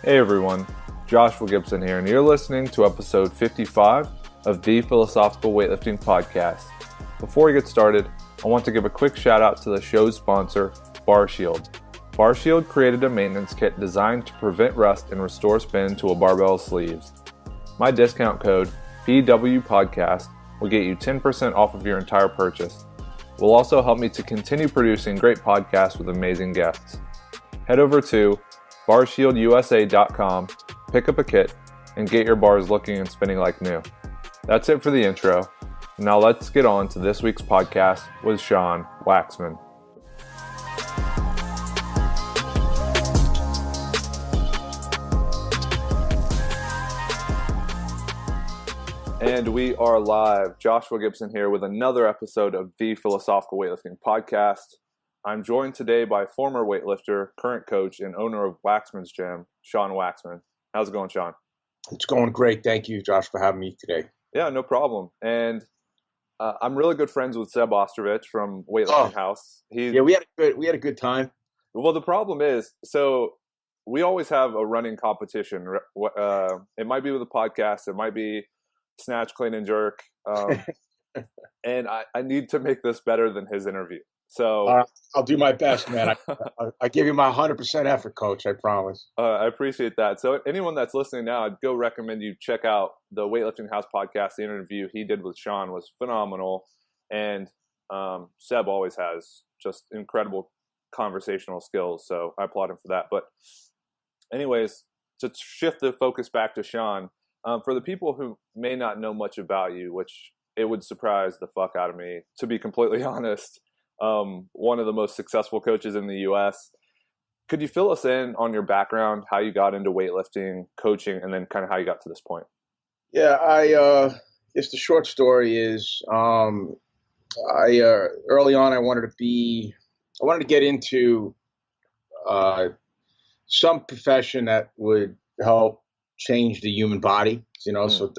Hey everyone, Joshua Gibson here, and you're listening to episode 55 of the Philosophical Weightlifting Podcast. Before we get started, I want to give a quick shout out to the show's sponsor, BarShield. BarShield created a maintenance kit designed to prevent rust and restore spin to a barbell's sleeves. My discount code, PWPodcast, will get you 10% off of your entire purchase. It will also help me to continue producing great podcasts with amazing guests. Head over to barshieldUSA.com, pick up a kit, and get your bars looking and spinning like new. That's it for the intro. Now let's get on to this week's podcast with Sean Waxman. And we are live. Joshua Gibson here with another episode of the Philosophical Weightlifting Podcast. I'm joined today by former weightlifter, current coach, and owner of Waxman's Gym, Sean Waxman. How's it going, Sean? It's going great. Thank you, Josh, for having me today. Yeah, no problem. And I'm really good friends with Seb Ostrovich from Weightlifting House. We had a good time. Well, the problem is, so we always have a running competition. It might be with a podcast. It might be snatch, clean, and jerk. And I need to make this better than his interview. So I'll do my best, man. I give you my 100% effort, Coach. I promise. I appreciate that. So anyone that's listening now, I'd go recommend you check out the Weightlifting House podcast. The interview he did with Sean was phenomenal, and Seb always has just incredible conversational skills. So I applaud him for that. But anyways, to shift the focus back to Sean, for the people who may not know much about you, which it would surprise the fuck out of me, to be completely honest. One of the most successful coaches in the U.S. Could you fill us in on your background, how you got into weightlifting, coaching, and then kind of how you got to this point? Yeah, I guess the short story is, early on I wanted to get into some profession that would help change the human body. So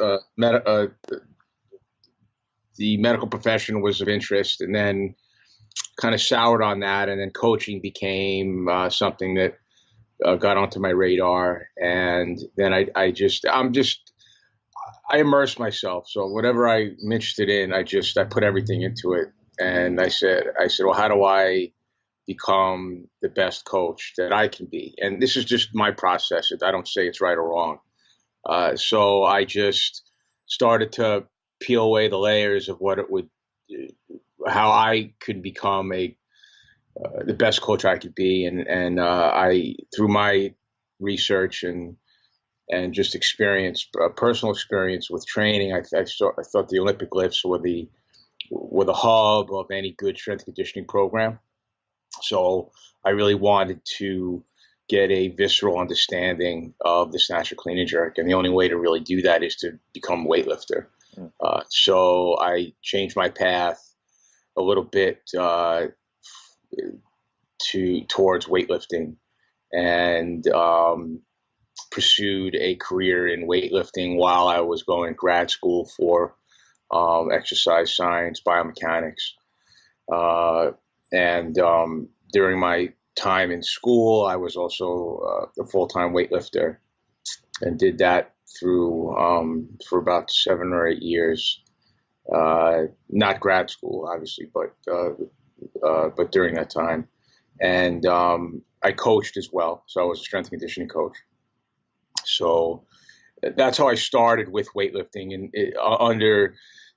the medical profession was of interest, and then kind of soured on that, and then coaching became something that got onto my radar, and then I immersed myself. So whatever I'm interested in, I put everything into it, and I said, well, how do I become the best coach that I can be? And this is just my process. I don't say it's right or wrong. So I just started to peel away the layers of how I could become the best coach I could be, and I, through my research and just experience, personal experience with training, I thought the Olympic lifts were the hub of any good strength and conditioning program. So I really wanted to get a visceral understanding of the snatch, clean, and jerk, and the only way to really do that is to become a weightlifter. So I changed my path a little bit towards weightlifting, and pursued a career in weightlifting while I was going to grad school for exercise science, biomechanics. And during my time in school, I was also a full-time weightlifter, and did that through for about 7 or 8 years. Not grad school, obviously, but during that time. And I coached as well. So I was a strength and conditioning coach. So that's how I started with weightlifting, and under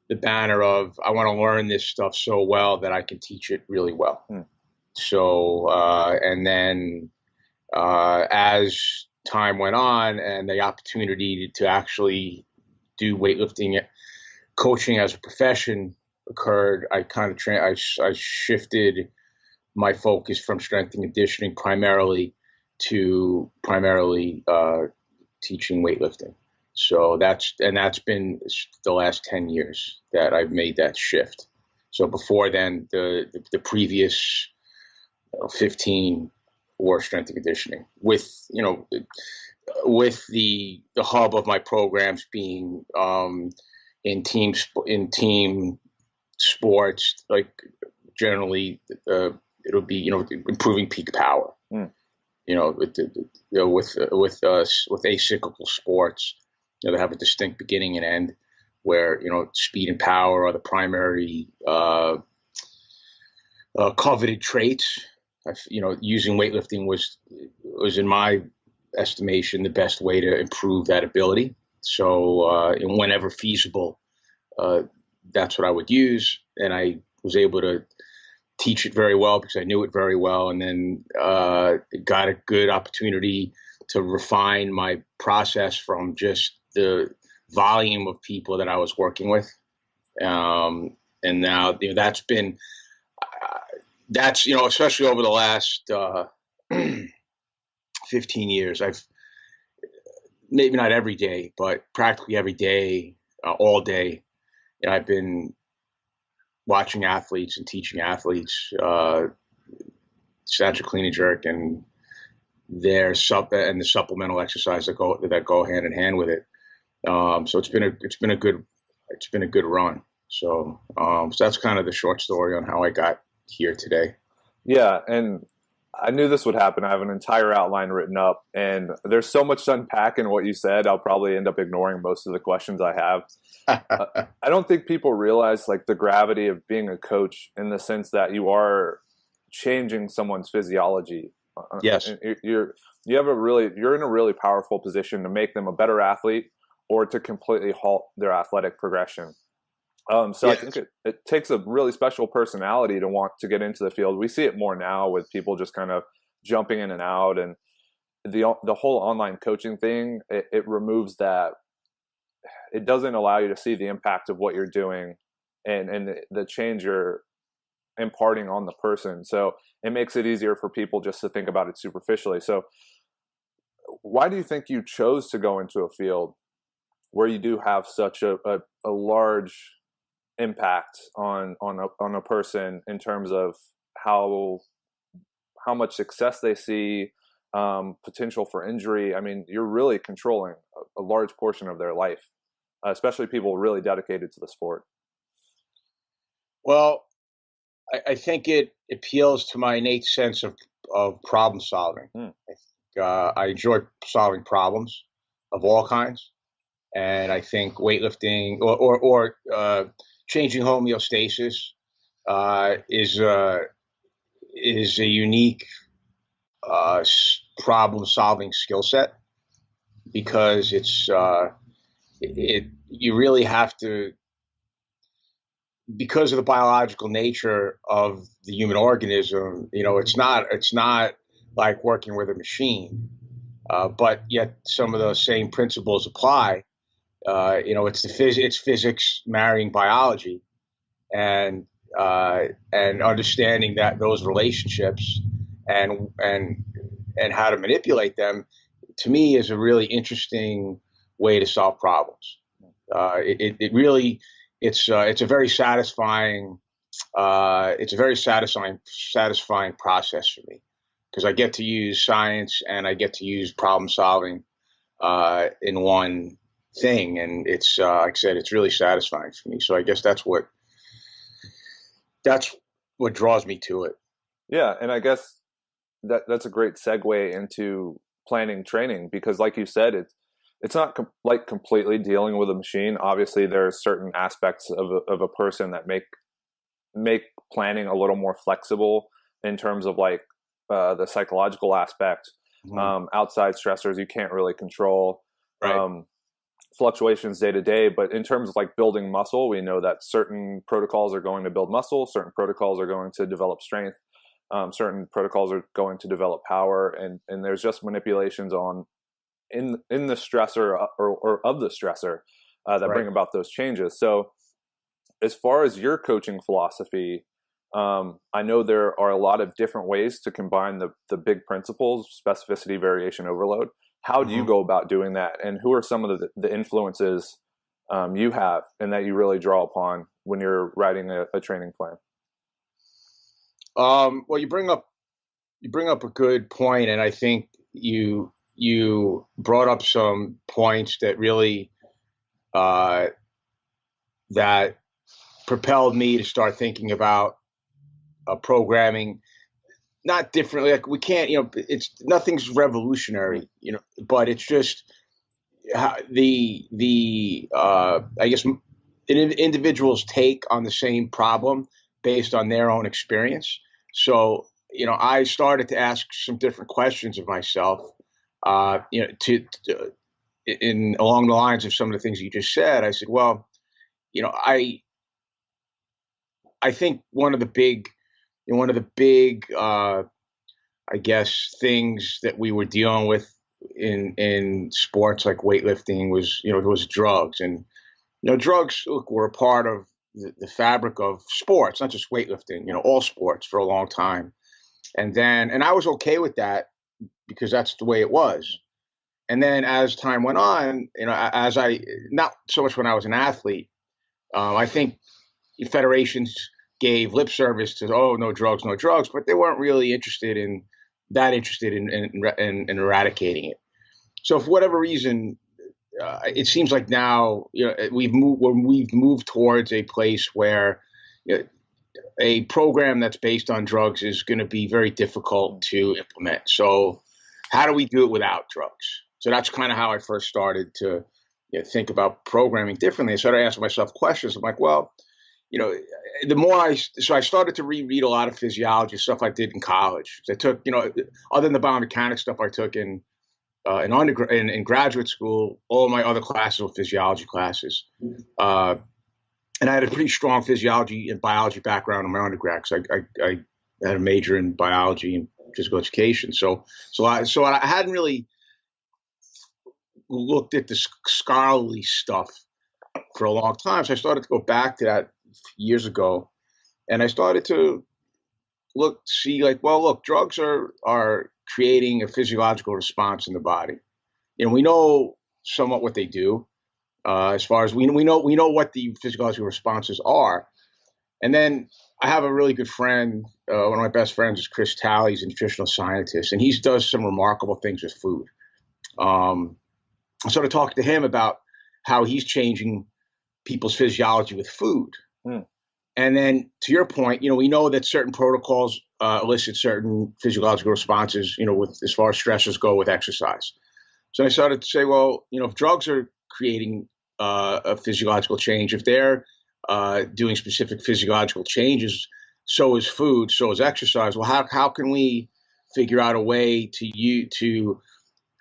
the banner of, I want to learn this stuff so well that I can teach it really well. So, and then as time went on and the opportunity to actually do weightlifting coaching as a profession occurred, I kind of I shifted my focus from strength and conditioning primarily to teaching weightlifting. So that's been the last 10 years that I've made that shift. So before then, the previous 15 were strength and conditioning, with the hub of my programs being in team sports, like generally it'll be improving peak power. with acyclical sports, they have a distinct beginning and end, where speed and power are the primary coveted traits. Using weightlifting was in my estimation the best way to improve that ability. So, and whenever feasible, that's what I would use, and I was able to teach it very well because I knew it very well, and then got a good opportunity to refine my process from just the volume of people that I was working with. And now, that's especially over the last 15 years, I've maybe not every day, but practically every day, all day, I've been watching athletes and teaching athletes snatch, clean and jerk, and the supplemental exercise that go hand in hand with it. So it's been a good run. So that's kind of the short story on how I got here today. Yeah, and I knew this would happen. I have an entire outline written up, and there's so much to unpack in what you said. I'll probably end up ignoring most of the questions I have. I don't think people realize like the gravity of being a coach, in the sense that you are changing someone's physiology. Yes, you're in a really powerful position to make them a better athlete or to completely halt their athletic progression. So yes. I think it takes a really special personality to want to get into the field. We see it more now with people just kind of jumping in and out, and the whole online coaching thing, it removes that. It doesn't allow you to see the impact of what you're doing and the change you're imparting on the person. So it makes it easier for people just to think about it superficially. So why do you think you chose to go into a field where you do have such a large impact on a person in terms of how much success they see, potential for injury? I mean, you're really controlling a large portion of their life, especially people really dedicated to the sport. Well, I think it appeals to my innate sense of problem solving. I enjoy solving problems of all kinds, and I think weightlifting or changing homeostasis is a unique problem-solving skill set, because you really have to, because of the biological nature of the human organism. It's not like working with a machine, but yet some of those same principles apply. It's physics marrying biology, and understanding that those relationships and how to manipulate them, to me, is a really interesting way to solve problems. It's a very satisfying satisfying process for me, because I get to use science and I get to use problem solving in one thing, and it's like I said, it's really satisfying for me. So I guess that's what draws me to it. Yeah, and I guess that's a great segue into planning training, because like you said, it's not like completely dealing with a machine. Obviously, there are certain aspects of a person that make planning a little more flexible in terms of like the psychological aspect. Outside stressors you can't really control. Right. Fluctuations day to day, but in terms of like building muscle, we know that certain protocols are going to build muscle, certain protocols are going to develop strength, certain protocols are going to develop power, and there's just manipulations in the stressor or of the stressor that right. bring about those changes. So as far as your coaching philosophy, I know there are a lot of different ways to combine the big principles: specificity, variation, overload. How do you go about doing that? And who are some of the influences you have and that you really draw upon when you're writing a training plan? Well, you bring up a good point, and I think you brought up some points that really that propelled me to start thinking about programming not differently. Like we can't, it's nothing's revolutionary, but it's just I guess an individual's take on the same problem based on their own experience. So, I started to ask some different questions of myself, along the lines of some of the things you just said. I said, well, I think one of the big, I guess, things that we were dealing with in sports like weightlifting was drugs. And drugs were a part of the fabric of sports, not just weightlifting, all sports for a long time. And I was okay with that because that's the way it was. And then as time went on, not so much when I was an athlete, I think federations gave lip service to, oh, no drugs, but they weren't really interested in eradicating it. So for whatever reason, it seems like now we've moved towards a place where a program that's based on drugs is going to be very difficult to implement. So how do we do it without drugs? So that's kind of how I first started to think about programming differently. I started asking myself questions. I'm like, well, the more I started to reread a lot of physiology stuff I did in college. I took, other than the biomechanics stuff I took in graduate school, all my other classes were physiology classes. And I had a pretty strong physiology and biology background in my undergrad because I had a major in biology and physical education. So I hadn't really looked at the scholarly stuff for a long time. So I started to go back to that years ago, and I started to see drugs are creating a physiological response in the body. We know somewhat what they do, as far as we know what the physiological responses are. And then I have a really good friend, one of my best friends is Chris Talley. He's a nutritional scientist, and he does some remarkable things with food. I started talking to him about how he's changing people's physiology with food. And then to your point, we know that certain protocols elicit certain physiological responses, with as far as stressors go with exercise. So I started to say, well, if drugs are creating a physiological change, if they're doing specific physiological changes, so is food, so is exercise. Well, how can we figure out a way to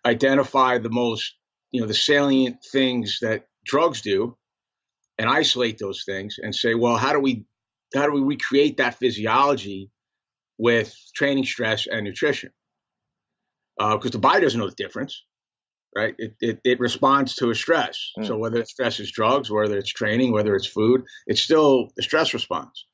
identify the most, the salient things that drugs do, and isolate those things and say, well, how do we recreate that physiology with training, stress, and nutrition? Because the body doesn't know the difference, right? It responds to a stress. So whether it's stress is drugs, whether it's training, whether it's food, it's still the stress response.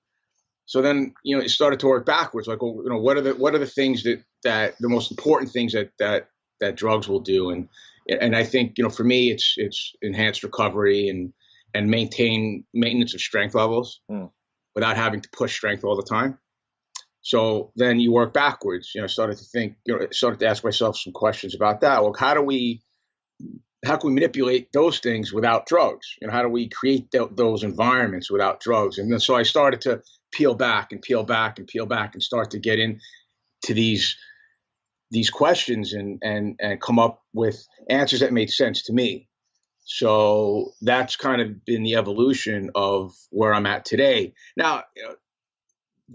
So then, it started to work backwards. Like, well, what are the things that the most important things that drugs will do? And I think, for me, it's enhanced recovery and maintenance of strength levels without having to push strength all the time. So then you work backwards. I started to think, started to ask myself some questions about that. Well, how can we manipulate those things without drugs? How do we create those environments without drugs? And then so I started to peel back and start to get into these questions and come up with answers that made sense to me. So that's kind of been the evolution of where I'm at today. Now,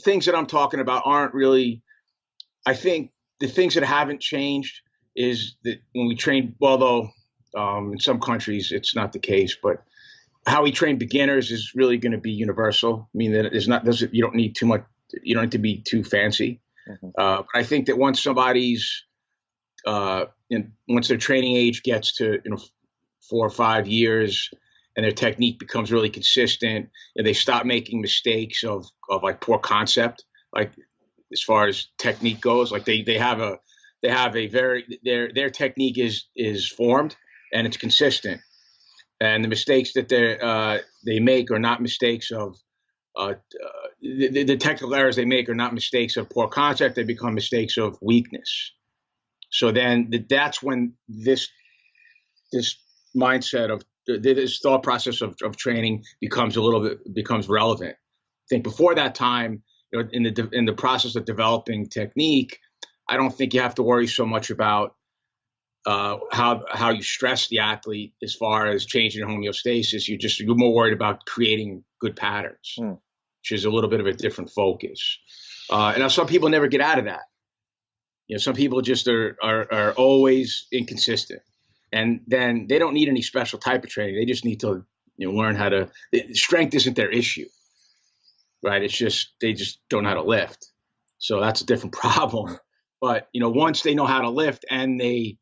things that I'm talking about aren't really, I think the things that haven't changed is that when we train, although in some countries it's not the case, but how we train beginners is really going to be universal. I mean, that you don't need too much, you don't need to be too fancy. But I think that once somebody's, once their training age gets to, 4 or 5 years and their technique becomes really consistent, and they stop making mistakes of like poor concept, like as far as technique goes, like they have a very, their technique is formed and it's consistent. And the mistakes that they make are not mistakes of, the technical errors they make are not mistakes of poor concept. They become mistakes of weakness. So then that's when this mindset of this thought process of training becomes relevant. I think before that time, in the process of developing technique, I don't think you have to worry so much about how you stress the athlete as far as changing homeostasis. You're more worried about creating good patterns, which is a little bit of a different focus. And now some people never get out of that. Some people just are always inconsistent, and then they don't need any special type of training. They just need to learn how to. Strength isn't their issue, right? It's just they just don't know how to lift. So that's a different problem. But once they know how to lift and they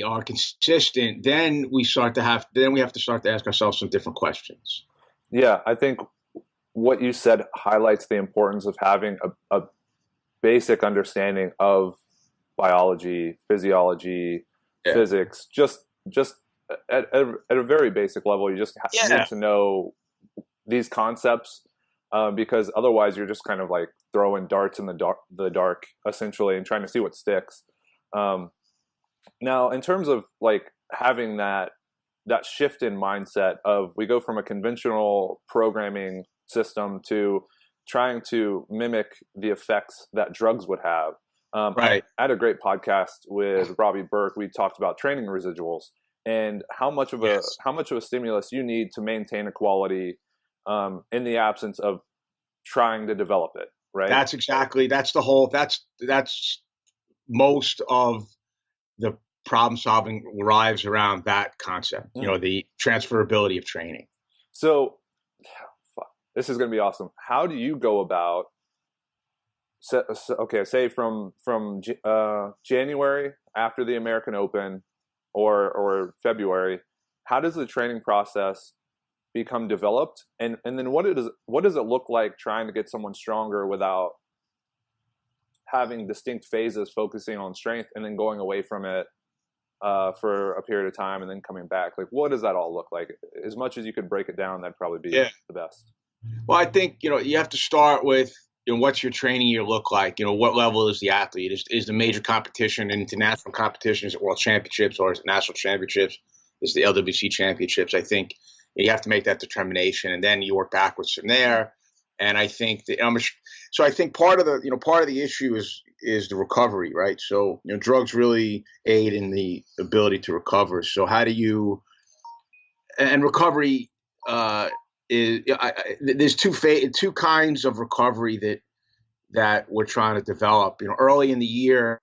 are consistent, then we have to start to ask ourselves some different questions. Yeah, I think what you said highlights the importance of having a basic understanding of biology, physiology, physics, just at a very basic level. You just need to know these concepts, because otherwise you're just kind of like throwing darts in the dark essentially and trying to see what sticks. Now, in terms of like having that shift in mindset of we go from a conventional programming system to trying to mimic the effects that drugs would have. Right. I had a great podcast with Robbie Burke. We talked about training residuals and how much of a stimulus you need to maintain a quality in the absence of trying to develop it. Right. That's most of the problem solving arrives around that concept, the transferability of training. So this is going to be awesome. How do you go about, say from January after the American Open or February, how does the training process become developed? And then what does it look like trying to get someone stronger without having distinct phases focusing on strength and then going away from it for a period of time and then coming back? Like, what does that all look like? As much as you could break it down, that'd probably be the best. Well, I think, you have to start with, what's your training year look like? What level is the athlete? Is the major competition and international competition, is it world championships or is it national championships? Is the LWC championships? I think you have to make that determination, and then you work backwards from there. And I think I think part of the issue is the recovery, right? So, drugs really aid in the ability to recover. So how do you, and recovery, there's two kinds of recovery that we're trying to develop. Early in the year,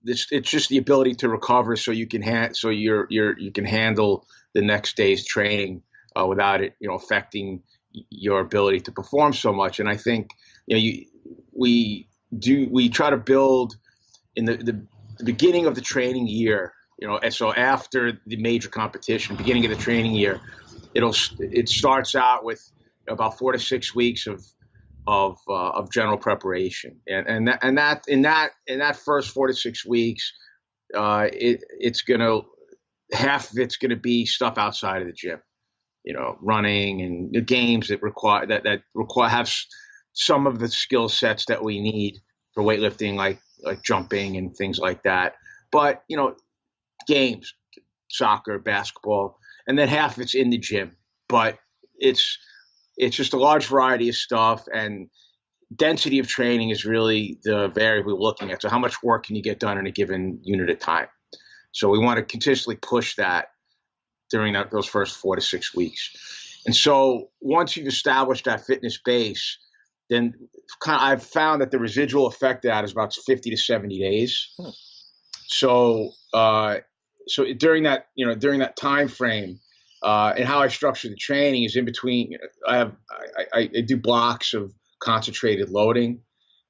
it's just the ability to recover so you can you can handle the next day's training without it affecting your ability to perform so much. And I think we try to build in the beginning of the training year. And so after the major competition, beginning of the training year, it starts out with about 4 to 6 weeks of general preparation, and that in that first 4 to 6 weeks, half of it's gonna be stuff outside of the gym, running and the games that require have some of the skill sets that we need for weightlifting, like jumping and things like that. But games, soccer, basketball. And then half of it's in the gym, but it's just a large variety of stuff, and density of training is really the variable we're looking at. So how much work can you get done in a given unit of time? So we want to continuously push that during those first 4 to 6 weeks. And so once you've established that fitness base, then I've found that the residual effect of that is about 50 to 70 days. So during that time frame, and how I structure the training is in between. I do blocks of concentrated loading,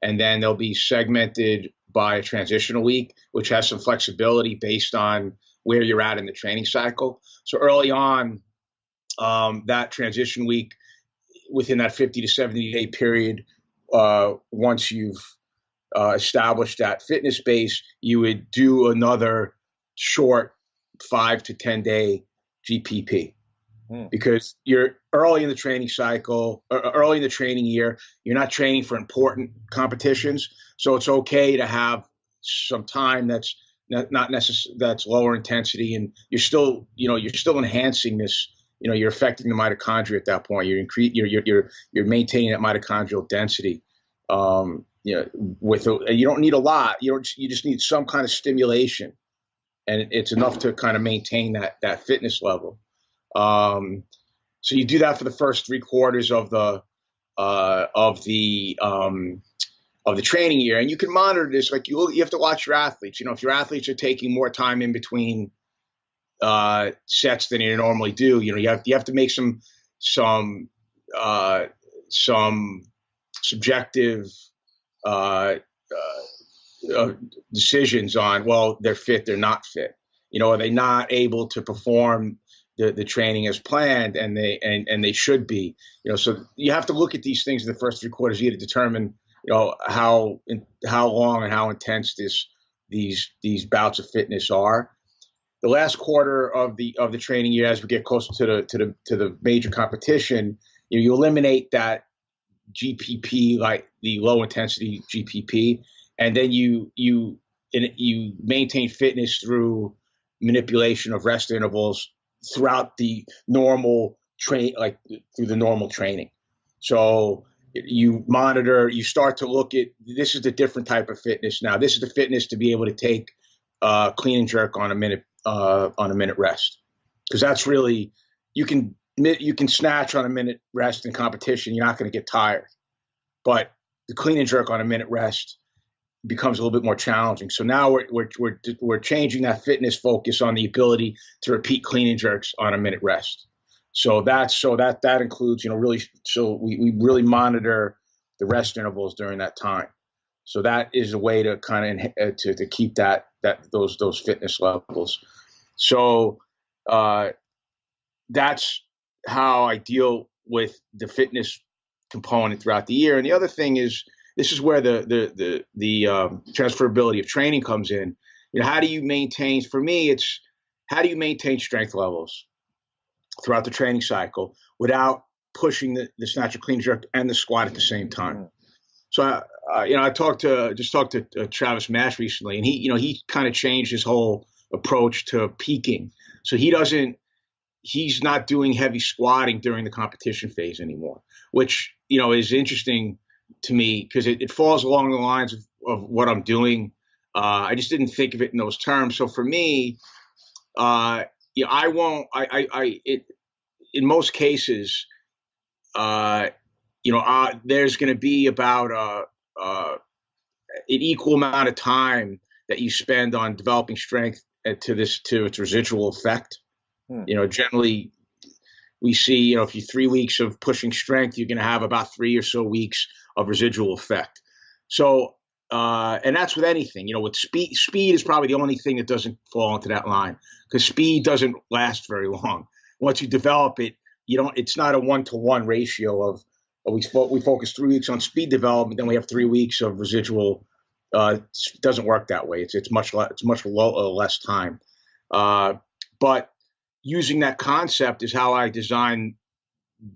and then they'll be segmented by a transitional week, which has some flexibility based on where you're at in the training cycle. So early on, that transition week, within that 50 to 70 day period, once you've established that fitness base, you would do another short 5 to 10 day GPP, because you're early in the training cycle, or early in the training year. You're not training for important competitions, so it's okay to have some time that's not necessarily that's lower intensity, and you're still enhancing this you're affecting the mitochondria at that point. You're maintaining that mitochondrial density. You don't need a lot. You just need some kind of stimulation, and it's enough to kind of maintain that fitness level. So you do that for the first 3 quarters of the training year, and you can monitor this. Like you have to watch your athletes. If your athletes are taking more time in between sets than you normally do, you have to make some subjective decisions on, well, they're fit, they're not fit. Are they not able to perform the training as planned, and they should be. So you have to look at these things in the first 3 quarters of the year to determine how long and how intense these bouts of fitness are. The last quarter of the training year, as we get closer to the major competition, you eliminate that GPP, like the low intensity GPP, and then you maintain fitness through manipulation of rest intervals throughout the normal through the normal training. So you monitor, you start to look at, this is the different type of fitness now. This is the fitness to be able to take clean and jerk on a minute rest, because that's really, you can snatch on a minute rest in competition. You're not going to get tired, but the clean and jerk on a minute rest becomes a little bit more challenging. So now we're changing that fitness focus on the ability to repeat clean and jerks on a minute rest. So that includes, we really monitor the rest intervals during that time. So that is a way to kind of to keep those fitness levels. So that's how I deal with the fitness component throughout the year. And the other thing is, this is where the transferability of training comes in. How do you maintain? For me, it's how do you maintain strength levels throughout the training cycle without pushing the snatch, clean, jerk, and the squat at the same time? So I talked to Travis Mash recently, and he kind of changed his whole approach to peaking. So he's not doing heavy squatting during the competition phase anymore, which is interesting to me, because it falls along the lines of what I'm doing. I just didn't think of it in those terms. So for me, I won't. In most cases, there's going to be about an equal amount of time that you spend on developing strength to its residual effect. Generally, we see, if you 3 weeks of pushing strength, you're going to have about 3 or so weeks of residual effect. So, and that's with anything. With speed is probably the only thing that doesn't fall into that line, because speed doesn't last very long. Once you develop it, it's not a 1-to-1 ratio of we focus 3 weeks on speed development, then we have 3 weeks of residual. It doesn't work that way. It's much less time. But using that concept is how I design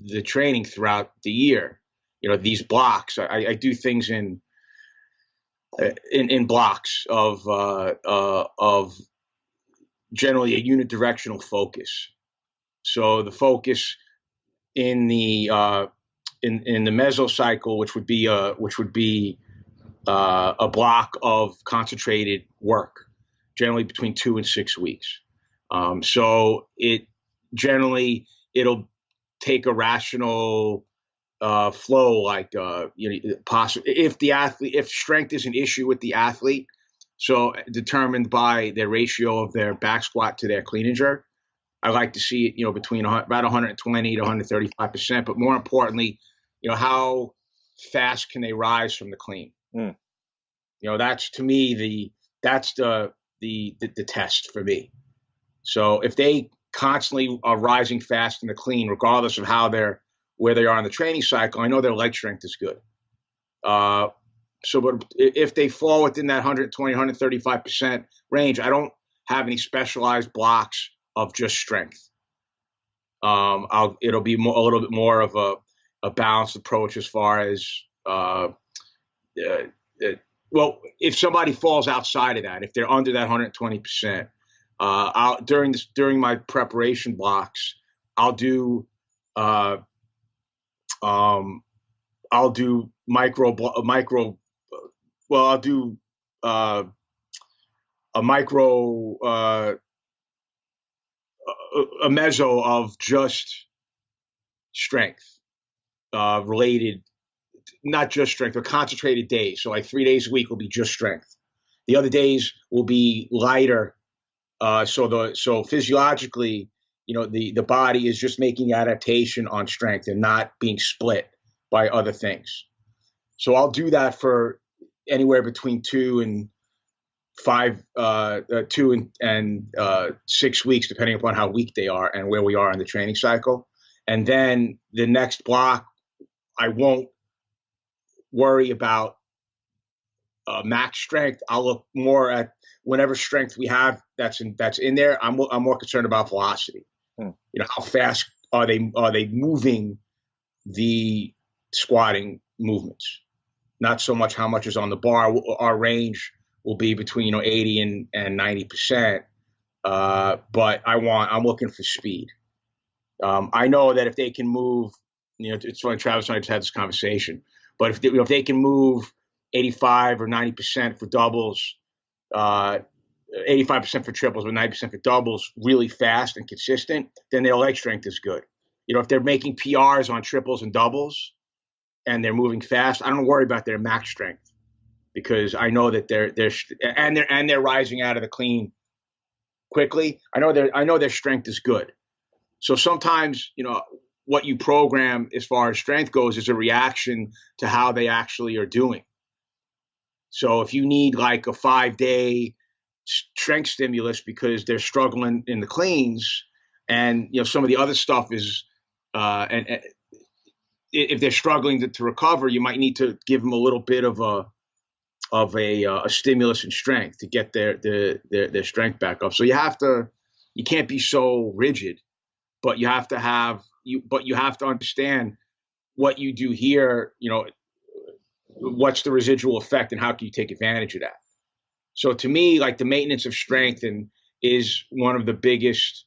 the training throughout the year. These blocks. I do things in blocks of generally a unidirectional focus. So the focus in the mesocycle, which would be a block of concentrated work, generally between 2 and 6 weeks. So it'll take a rational flow, like if strength is an issue with the athlete, so determined by their ratio of their back squat to their clean and jerk, I like to see it between about 120 to 135%, but more importantly, how fast can they rise from the clean? That's, to me, that's the test for me. So if they constantly are rising fast in the clean, regardless of where they are in the training cycle, I know their leg strength is good. But if they fall within that 120, 135% range, I don't have any specialized blocks of just strength. It'll be a little bit more of a balanced approach as far as, if somebody falls outside of that, if they're under that 120%, during my preparation blocks, I'll do I'll do I'll do a micro a meso of just strength related, not just strength, but concentrated days. So like 3 days a week will be just strength. The other days will be lighter. So physiologically, the body is just making adaptation on strength and not being split by other things. So I'll do that for anywhere between 2 and 6 weeks, depending upon how weak they are and where we are in the training cycle. And then the next block, I won't worry about max strength. I'll look more at whenever strength we have that's in there. I'm more concerned about velocity. How fast are they moving the squatting movements? Not so much how much is on the bar. Our range will be between 80 and 90%. But I'm looking for speed. I know that if they can move, it's funny, Travis and I just had this conversation, but if they can move 85 or 90% for doubles, 85% for triples, but 90% for doubles really fast and consistent, then their leg strength is good. If they're making PRs on triples and doubles and they're moving fast, I don't worry about their max strength, because I know that they're rising out of the clean quickly. I know their strength is good. So sometimes, what you program as far as strength goes is a reaction to how they actually are doing. So if you need like a 5-day strength stimulus because they're struggling in the cleans, and some of the other stuff is, and if they're struggling to recover, you might need to give them a little bit of a stimulus in strength to get their strength back up. So you can't be so rigid, but you have to understand what you do here, what's the residual effect and how can you take advantage of that? So to me, like the maintenance of strength is one of the biggest,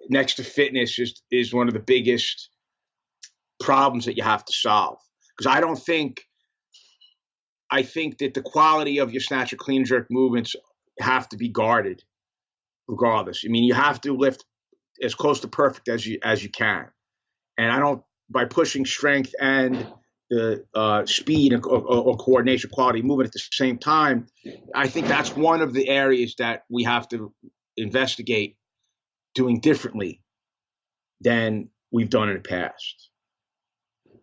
next to fitness, is one of the biggest problems that you have to solve. Because I think that the quality of your snatch or clean jerk movements have to be guarded regardless. I mean, you have to lift as close to perfect as you can. And by pushing strength and the speed or coordination, quality movement at the same time, I think that's one of the areas that we have to investigate doing differently than we've done in the past.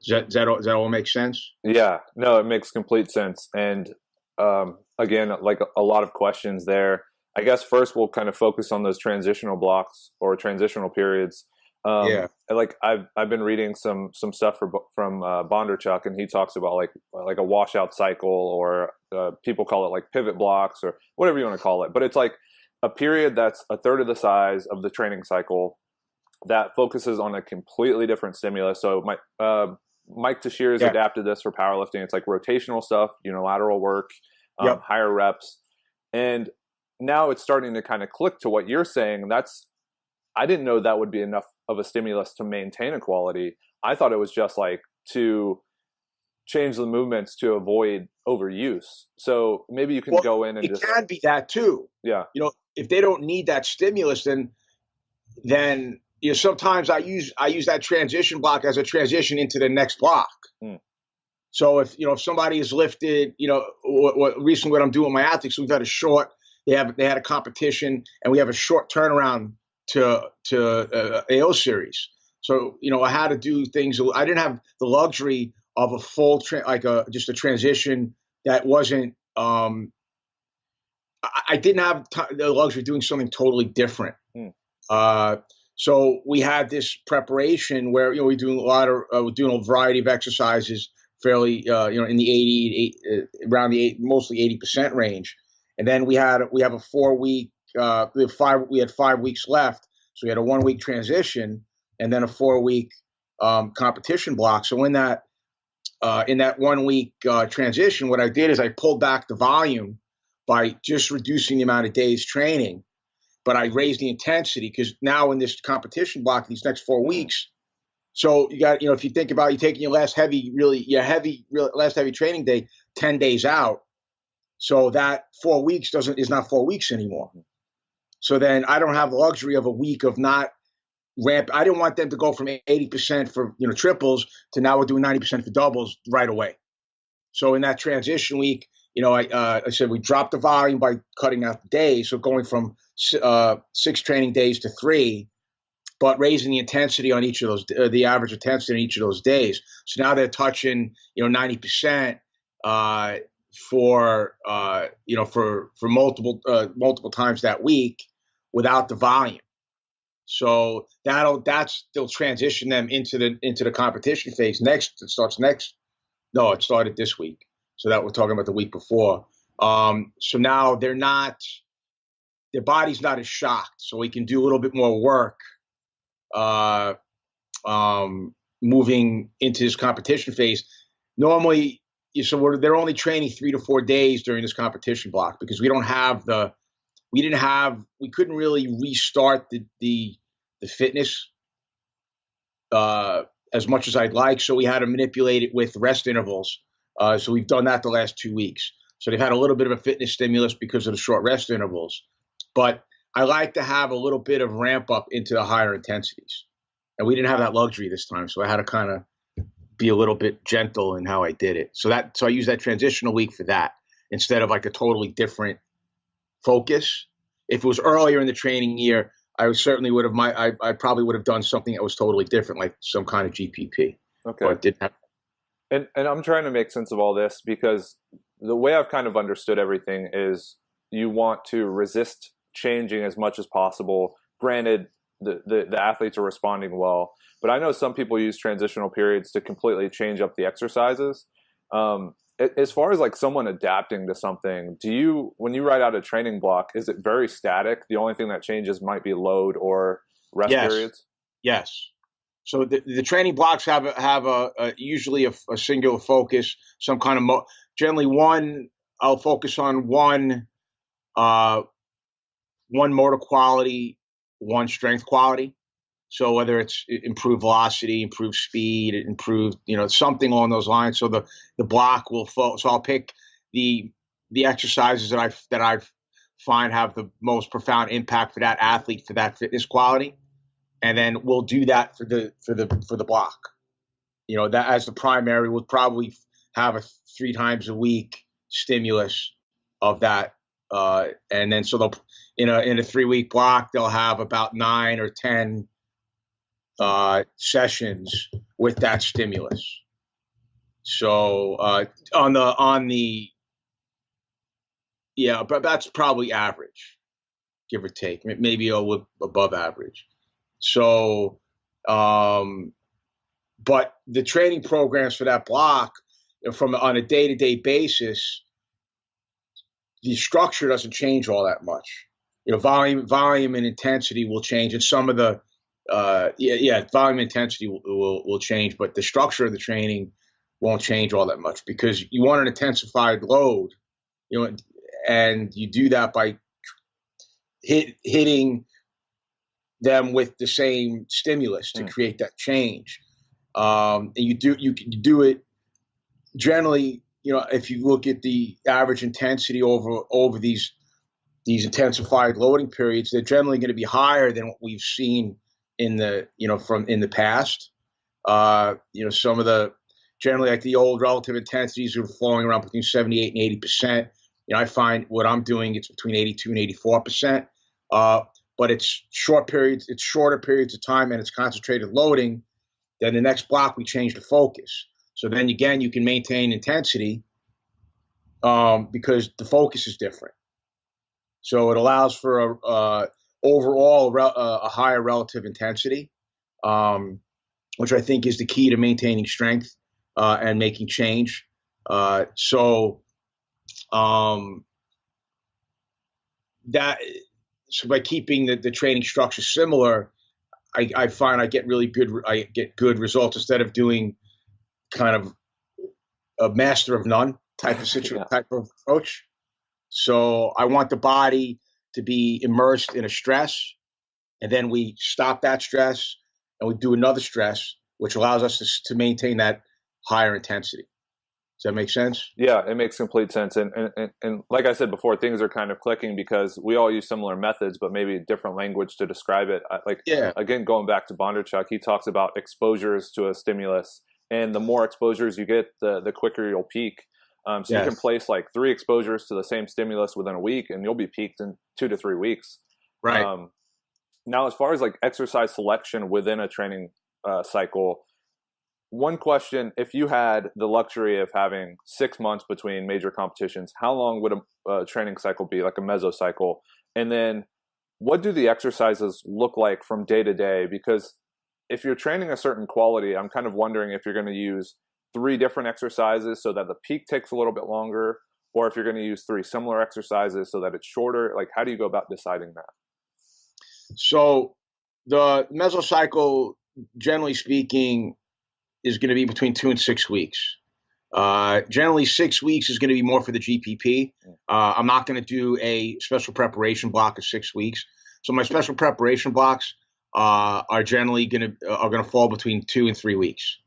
Does that all make sense? Yeah, no, it makes complete sense. And again, like a lot of questions there. I guess first we'll kind of focus on those transitional blocks or transitional periods. Like I've been reading some stuff from Bondarchuk, and he talks about like a washout cycle, or people call it like pivot blocks or whatever you want to call it. But it's like a period that's a third of the size of the training cycle that focuses on a completely different stimulus. So Mike Tashir's adapted this for powerlifting. It's like rotational stuff, unilateral work, higher reps. And now it's starting to kind of click to what you're saying. I didn't know that would be enough of a stimulus to maintain a quality. I thought it was just like to change the movements to avoid overuse. So maybe you can go in and it can be that too. Yeah. If they don't need that stimulus, then sometimes I use that transition block as a transition into the next block. So if somebody is lifted, recently what I'm doing with my athletes, we've had they had a competition, and we have a short turnaround to AO series. So I had to do things. I didn't have the luxury of a full just a transition that wasn't. I didn't have the luxury of doing something totally different. So we had this preparation where we're doing we're doing a variety of exercises, fairly in the 80 around the mostly 80% range, and then we have a 4-week. We had 5 weeks left, so we had a 1-week transition and then a 4-week competition block. So in that 1-week transition, what I did is I pulled back the volume by just reducing the amount of days training, but I raised the intensity because now in this competition block, these next 4 weeks, so you got, if you think about you taking your last heavy training day 10 days out, so that 4 weeks is not 4 weeks anymore. So then I don't have the luxury of a week of not ramp. I didn't want them to go from 80% for triples to now we're doing 90% for doubles right away. So in that transition week, I said we dropped the volume by cutting out the days, so going from 6 training days to 3, but raising the intensity on each of those, the average intensity on each of those days. So now they're touching 90% for multiple times that week without the volume. So they'll transition them into the competition phase. It started this week. So that we're talking about the week before. So now their body's not as shocked. So we can do a little bit more work moving into this competition phase. Normally, they're only training 3 to 4 days during this competition block because we couldn't really restart the fitness as much as I'd like. So we had to manipulate it with rest intervals. So we've done that the last 2 weeks. So they've had a little bit of a fitness stimulus because of the short rest intervals. But I like to have a little bit of ramp up into the higher intensities. And we didn't have that luxury this time. So I had to kind of be a little bit gentle in how I did it. So I used that transitional week for that instead of like a totally different focus. If it was earlier in the training year, I probably would have done something that was totally different, like some kind of GPP. Okay. But it didn't happen. And I'm trying to make sense of all this because the way I've kind of understood everything is you want to resist changing as much as possible. Granted, the athletes are responding well, but I know some people use transitional periods to completely change up the exercises. As far as like someone adapting to something, when you write out a training block, is it very static? The only thing that changes might be load or rest periods? Yes. So the training blocks have usually a singular focus, some kind of generally I'll focus on one motor quality, one strength quality. So whether it's improved velocity, improved speed, improved something along those lines. So the block will focus. So I'll pick the exercises that I find have the most profound impact for that athlete for that fitness quality. And then we'll do that for the block. That as the primary, we'll probably have a 3 times a week stimulus of that. And then so they'll in a 3-week block, they'll have about 9 or 10 sessions with that stimulus. So but that's probably average, give or take, maybe above average. So, but the training programs for that block, on a day-to-day basis, the structure doesn't change all that much. Volume and intensity will change, and some of the volume and intensity will change, but the structure of the training won't change all that much because you want an intensified load, and you do that by hitting them with the same stimulus to create that change. And you can do it generally, if you look at the average intensity over these intensified loading periods, they're generally going to be higher than what we've seen in the past. Some of the generally like the old relative intensities are flowing around between 78 and 80%. I find what I'm doing, it's between 82 and 84%. But it's shorter periods of time, and it's concentrated loading. Then the next block, we change the focus. So then again, you can maintain intensity because the focus is different. So it allows for a higher relative intensity, which I think is the key to maintaining strength and making change. So by keeping the training structure similar, I find I get good results instead of doing kind of a master of none type of type of approach. So I want the body to be immersed in a stress, and then we stop that stress and we do another stress, which allows us to maintain that higher intensity. Does that make sense? Yeah, it makes complete sense. And like I said before, things are kind of clicking because we all use similar methods, but maybe different language to describe it. Again, going back to Bondarchuk, he talks about exposures to a stimulus. And the more exposures you get, the quicker you'll peak. You can place like 3 exposures to the same stimulus within a week, and you'll be peaked in 2 to 3 weeks. Right. Now, as far as like exercise selection within a training cycle, one question: if you had the luxury of having 6 months between major competitions, how long would a training cycle be, like a mesocycle? And then what do the exercises look like from day to day? Because if you're training a certain quality, I'm kind of wondering if you're going to use 3 different exercises so that the peak takes a little bit longer, or if you're going to use 3 similar exercises so that it's shorter. Like, how do you go about deciding that? So the mesocycle, generally speaking, is going to be between 2 and 6 weeks. Generally, 6 weeks is going to be more for the GPP. I'm not going to do a special preparation block of 6 weeks. So my special preparation blocks are generally going to fall between 2 and 3 weeks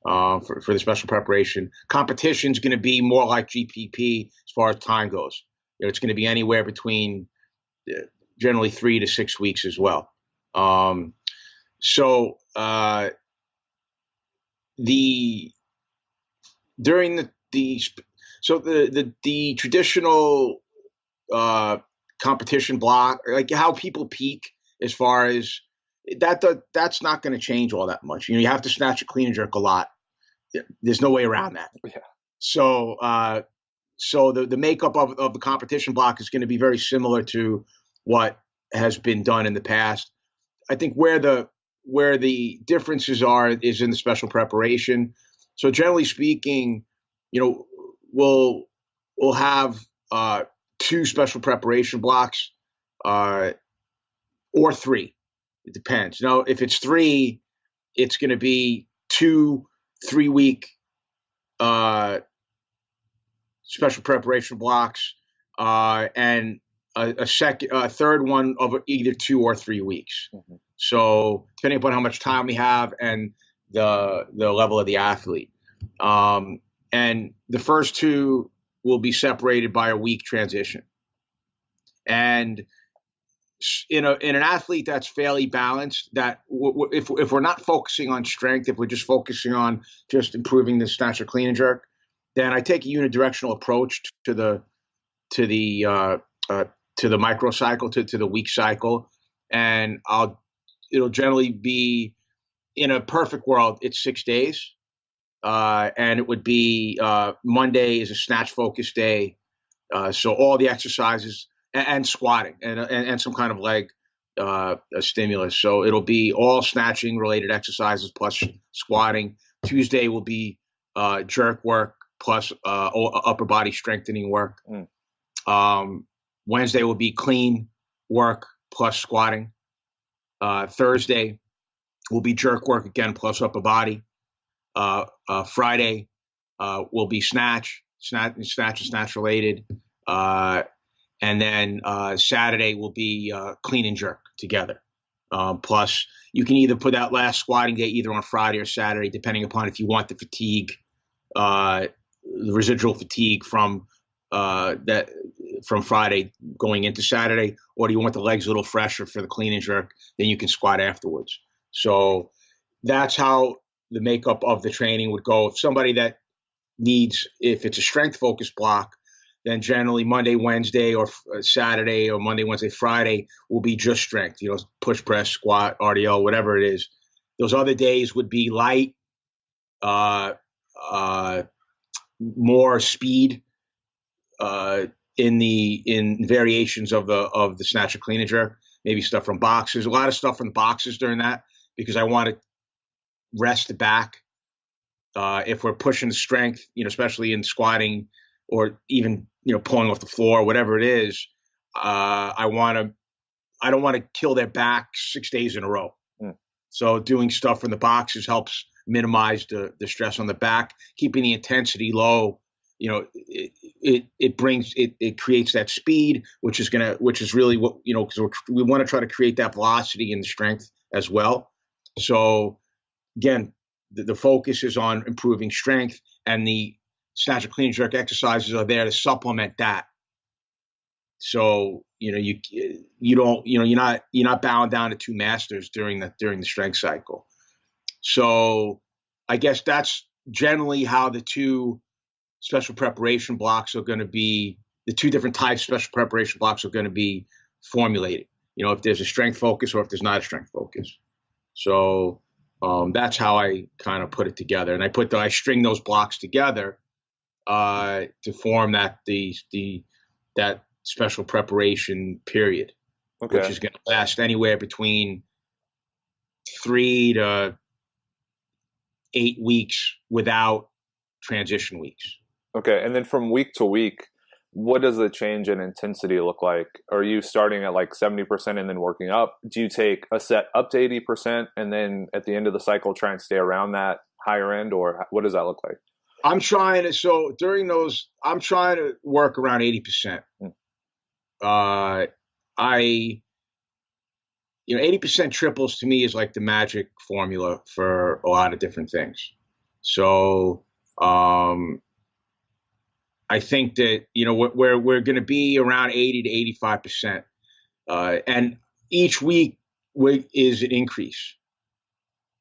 for the special preparation. Competition is going to be more like GPP as far as time goes. It's going to be anywhere between generally 3 to 6 weeks as well. The traditional competition block, like how people peak, as far as that's not going to change all that much. You have to snatch a clean and jerk a lot. There's no way around that. Yeah. So the makeup of the competition block is going to be very similar to what has been done in the past. I think where the differences are is in the special preparation. So generally speaking, we'll have 2 special preparation blocks, or 3. It depends. Now, if it's 3, it's going to be 2 3-week special preparation blocks, and a third one of either 2 or 3 weeks. Mm-hmm. So depending upon how much time we have and the level of the athlete. And the first 2 will be separated by a week transition. And in an athlete that's fairly balanced, that if we're not focusing on strength, if we're just focusing on just improving the snatch or clean and jerk, then I take a unidirectional approach to the microcycle, to the week cycle, and it'll generally be, in a perfect world, it's 6 days, and it would be Monday is a snatch focus day, so all the exercises and squatting and some kind of leg stimulus. So it'll be all snatching related exercises plus squatting. Tuesday will be jerk work plus upper body strengthening work. Wednesday will be clean work plus squatting. Thursday will be jerk work again plus upper body. Friday will be snatch related. And then Saturday will be clean and jerk together. Plus, you can either put that last squatting day either on Friday or Saturday, depending upon if you want the fatigue, the residual fatigue from Friday going into Saturday, or do you want the legs a little fresher for the clean and jerk? Then you can squat afterwards. So that's how the makeup of the training would go. If somebody that needs, if it's a strength focused block, then generally Monday, Wednesday, or Saturday, or Monday, Wednesday, Friday will be just strength, push, press, squat, RDL, whatever it is. Those other days would be light, more speed, in variations of the snatch or clean and jerk, maybe stuff from boxes, a lot of stuff from the boxes during that, because I want to rest the back. If we're pushing the strength, especially in squatting or even, pulling off the floor, whatever it is, I don't want to kill their back 6 days in a row. So doing stuff from the boxes helps minimize the stress on the back, keeping the intensity low it creates that speed, which is really what, because we want to try to create that velocity and the strength as well. So again, the focus is on improving strength, and the snatch and clean and jerk exercises are there to supplement that. So you're not bowing down to two masters during the strength cycle. So I guess that's generally how the two special preparation blocks are going to be. The two different types of special preparation blocks are going to be formulated. If there's a strength focus or if there's not a strength focus. So that's how I kind of put it together, and I string those blocks together to form that special preparation period, which is going to last anywhere between 3 to 8 weeks without transition weeks. Okay. And then from week to week, what does the change in intensity look like? Are you starting at like 70% and then working up? Do you take a set up to 80% and then at the end of the cycle try and stay around that higher end, or what does that look like? I'm trying to work around 80%. 80% triples to me is like the magic formula for a lot of different things. So I think that we're going to be around 80 to 85%, and each week is an increase.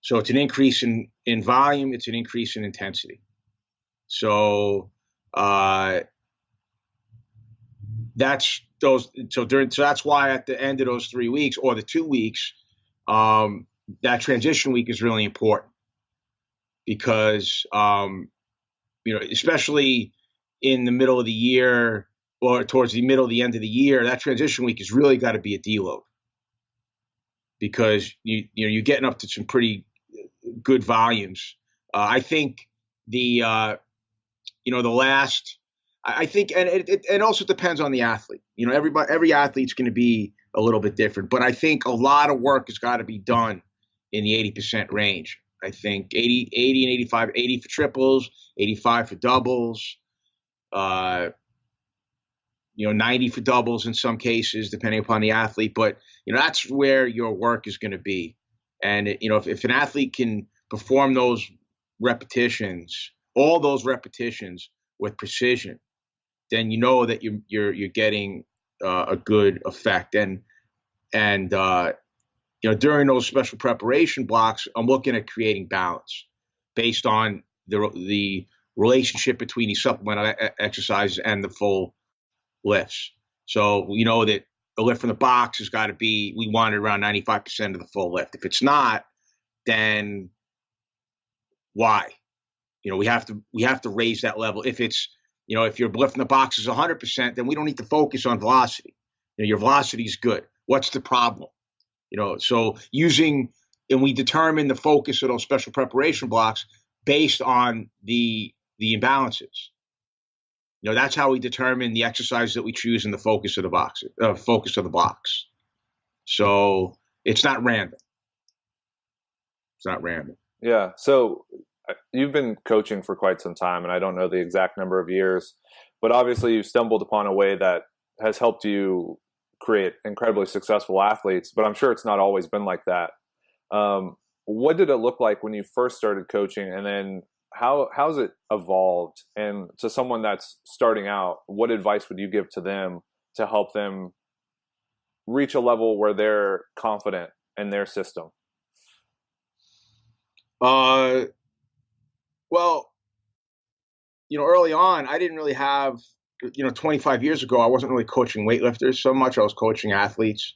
So it's an increase in volume, it's an increase in intensity. So that's why at the end of those 3 weeks or the 2 weeks, that transition week is really important, because especially in the middle of the year or towards the middle of the end of the year, that transition week has really got to be a deload, because you're getting up to some pretty good volumes. I think I think, and it also depends on the athlete. Every athlete's going to be a little bit different, but I think a lot of work has got to be done in the 80% range. I think 80 and 85, 80 for triples, 85 for doubles, 90 for doubles in some cases, depending upon the athlete. But, that's where your work is going to be. And, if an athlete can perform those repetitions, all those repetitions with precision, then that you're getting a good effect. And during those special preparation blocks, I'm looking at creating balance based on the relationship between the supplemental exercises and the full lifts. So we know that the lift from the box has got to be, we want it around 95% of the full lift. If it's not, then why? We have to raise that level. If it's, if your lift in the box is 100%, then we don't need to focus on velocity. Your velocity is good. What's the problem? So and we determine the focus of those special preparation blocks based on the imbalances. That's how we determine the exercises that we choose in the focus of the blocks. So it's not random. It's not random. Yeah. So you've been coaching for quite some time, and I don't know the exact number of years, but obviously you've stumbled upon a way that has helped you create incredibly successful athletes, but I'm sure it's not always been like that. What did it look like when you first started coaching, and then how's it evolved? And to someone that's starting out, what advice would you give to them to help them reach a level where they're confident in their system? Well, early on, I didn't really have, 25 years ago, I wasn't really coaching weightlifters so much. I was coaching athletes.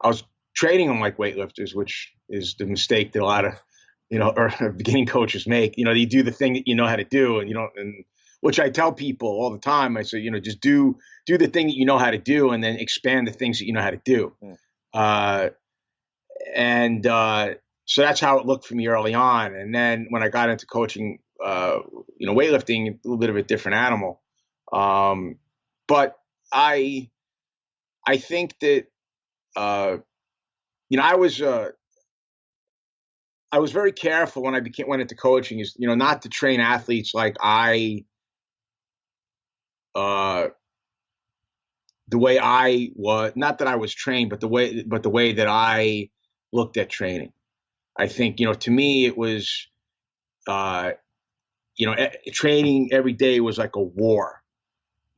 I was training them like weightlifters, which is the mistake that a lot of, or beginning coaches make. You do the thing that you know how to do, and which I tell people all the time. I say, just do the thing that you know how to do, and then expand the things that you know how to do. So that's how it looked for me early on. And then when I got into coaching, weightlifting, a little bit of a different animal. But I think that, I was very careful when I went into coaching, is, not to train athletes like I the way I was, not that I was trained, but the way that I looked at training. I think, to me, it was, training every day was like a war.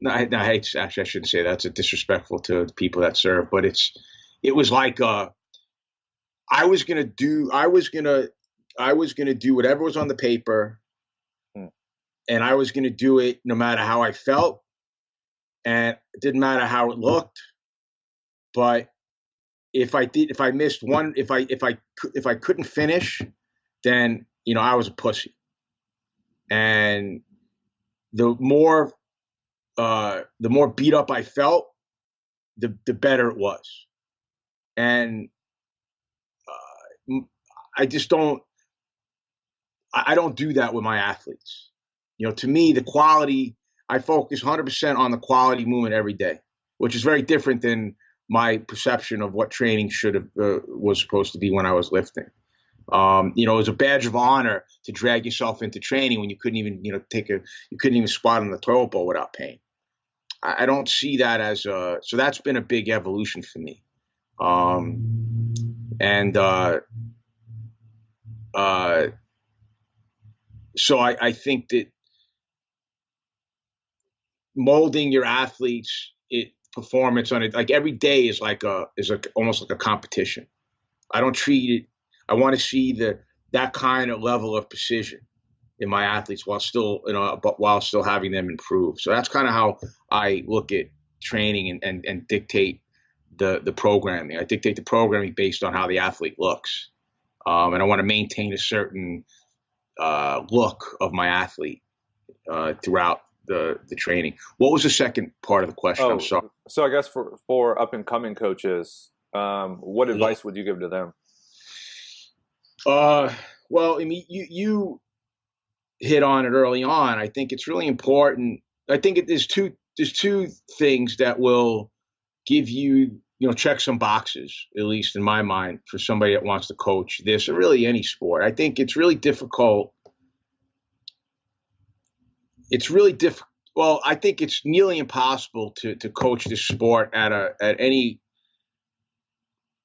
No, I shouldn't say that. It's disrespectful to the people that serve, but it was like, I was going to do whatever was on the paper, and I was going to do it no matter how I felt, and it didn't matter how it looked. But if I missed one, if I couldn't finish, then, I was a pussy. And the more beat up I felt, the better it was. And I don't do that with my athletes. To me, the quality, I focus 100% on the quality movement every day, which is very different than my perception of what training was supposed to be when I was lifting. It was a badge of honor to drag yourself into training when you couldn't even, you couldn't even squat on the toilet bowl without pain. I don't see that as so that's been a big evolution for me. So I think that molding your athletes' performance on it, like every day is almost like a competition. I don't treat it. I want to see that kind of level of precision in my athletes while still having them improve. So that's kind of how I look at training and dictate the programming. I dictate the programming based on how the athlete looks. And I want to maintain a certain look of my athlete throughout the training. What was the second part of the question? I'm sorry. So I guess for up and coming coaches, what advice would you give to them? Well, I mean, you hit on it early on. I think it's really important. I think there's two things that will give you, check some boxes, at least in my mind, for somebody that wants to coach this or really any sport. I think it's really difficult. Well, I think it's nearly impossible to coach this sport at any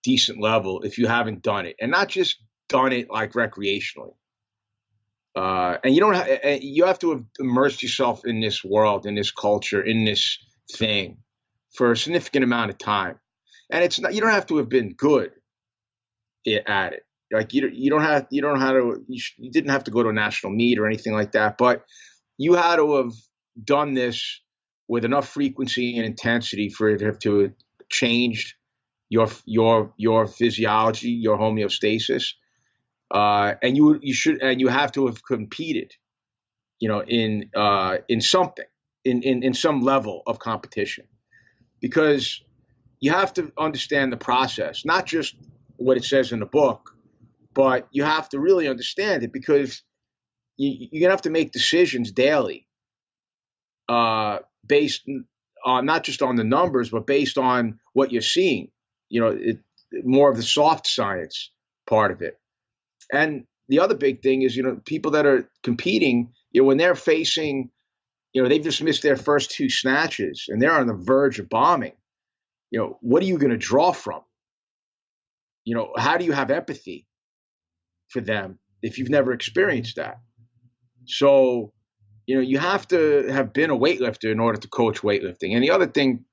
decent level if you haven't done it, and not just done it like recreationally. And you have to have immersed yourself in this world, in this culture, in this thing for a significant amount of time. And you don't have to have been good at it. Like you didn't have to go to a national meet or anything like that, but you had to have done this with enough frequency and intensity for it to have changed your physiology, your homeostasis. And you have to have competed, in something, in some level of competition, because you have to understand the process, not just what it says in the book, but you have to really understand it, because you're gonna have to make decisions daily, based on not just on the numbers, but based on what you're seeing. More of the soft science part of it. And the other big thing is, people that are competing, when they're facing, they've just missed their first two snatches and they're on the verge of bombing. What are you going to draw from? How do you have empathy for them if you've never experienced that? So, you have to have been a weightlifter in order to coach weightlifting. And the other thing,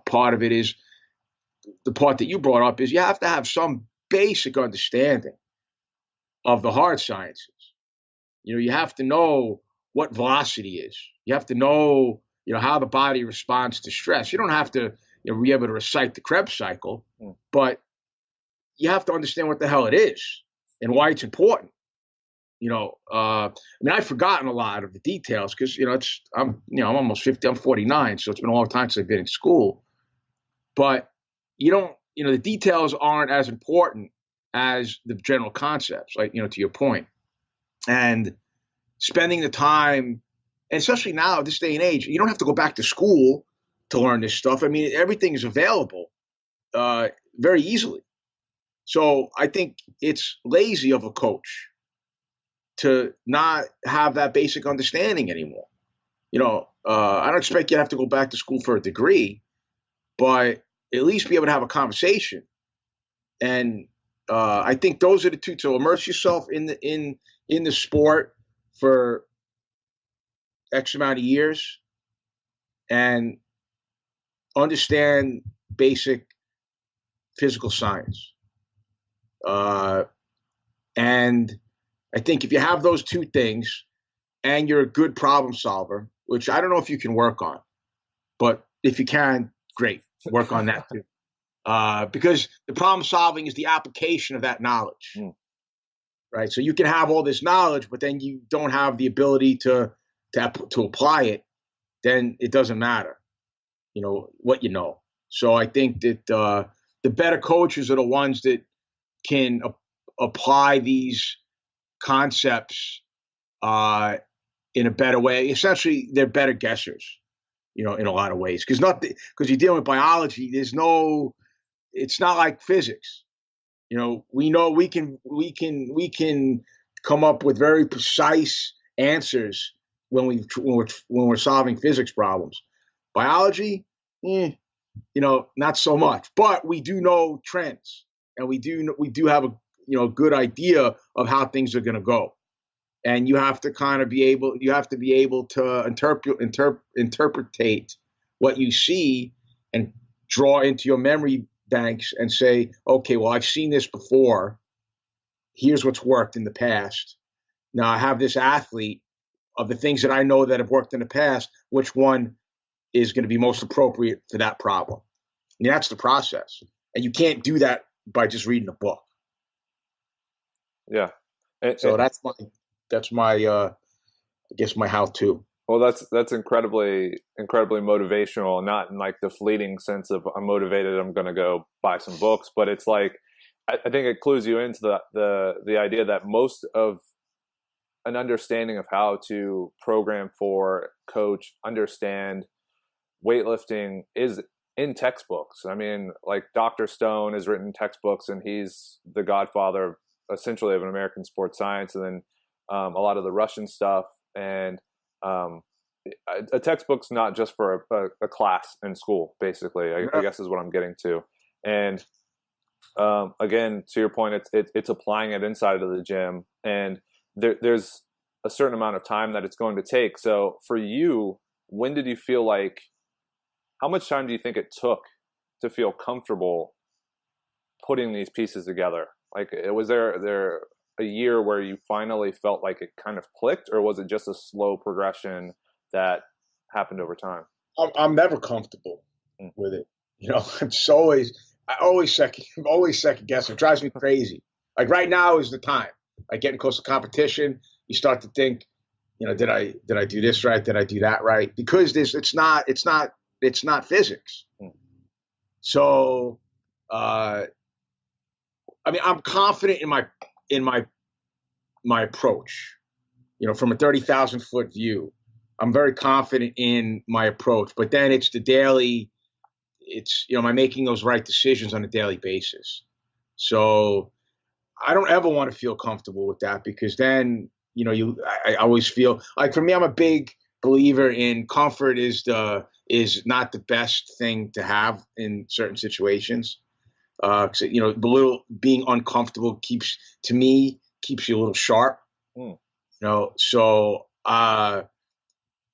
part of it is the part that you brought up, is you have to have some basic understanding of the hard sciences. You have to know what velocity is. You have to know, how the body responds to stress. You don't have to be able to recite the Krebs cycle, but you have to understand what the hell it is and why it's important. I've forgotten a lot of the details because, I'm almost 50, I'm 49, so it's been a long time since I've been in school. But the details aren't as important as the general concepts, like, to your point. And spending the time, and especially now, this day and age, you don't have to go back to school to learn this stuff. I mean, everything is available very easily. So I think it's lazy of a coach to not have that basic understanding anymore. I don't expect you to have to go back to school for a degree, but at least be able to have a conversation. And I think those are the two. To immerse yourself in the sport for X amount of years and understand basic physical science. And I think if you have those two things and you're a good problem solver, which I don't know if you can work on, but if you can, great, work on that too. Because the problem solving is the application of that knowledge, right? So you can have all this knowledge, but then you don't have the ability to apply it, then it doesn't matter, what you know. So I think that the better coaches are the ones that can apply these concepts in a better way. Essentially, they're better guessers, in a lot of ways. Because you're dealing with biology, it's not like physics. We know we can come up with very precise answers when we're solving physics problems. Biology, not so much. But we do know trends, and we do have a good idea of how things are going to go. And you have to be able to interpretate what you see and draw into your memory banks and say, okay, well, I've seen this before. Here's what's worked in the past. Now I have this athlete of the things that I know that have worked in the past. Which one is going to be most appropriate for that problem? And that's the process. And you can't do that by just reading a book. Yeah. So that's my I guess my how-to. Well, that's incredibly motivational, not in like the fleeting sense of I'm motivated, I'm going to go buy some books, but it's like I think it clues you into the idea that most of an understanding of how to program for, coach, understand weightlifting is in textbooks. I mean, like Dr. Stone has written textbooks, and he's the godfather essentially of an American sports science, and then a lot of the Russian stuff. And a textbook's not just for a class in school, basically, I guess is what I'm getting to. And again, to your point, it's applying it inside of the gym, and there's a certain amount of time that it's going to take. So for you, when did you feel like, how much time do you think it took to feel comfortable putting these pieces together? Like, was there a year where you finally felt like it kind of clicked, or was it just a slow progression that happened over time? I'm never comfortable with it. I always second guess. It drives me crazy. Like right now is the time. Like getting close to competition, you start to think, did I do this right? Did I do that right? Because it's not physics. So, I'm confident in my approach. From a 30,000 foot view, I'm very confident in my approach. But then it's the daily. Am I making those right decisions on a daily basis? So I don't ever want to feel comfortable with that, because then, I always feel like, for me, I'm a big believer in comfort is not the best thing to have in certain situations. Being uncomfortable keeps you a little sharp. So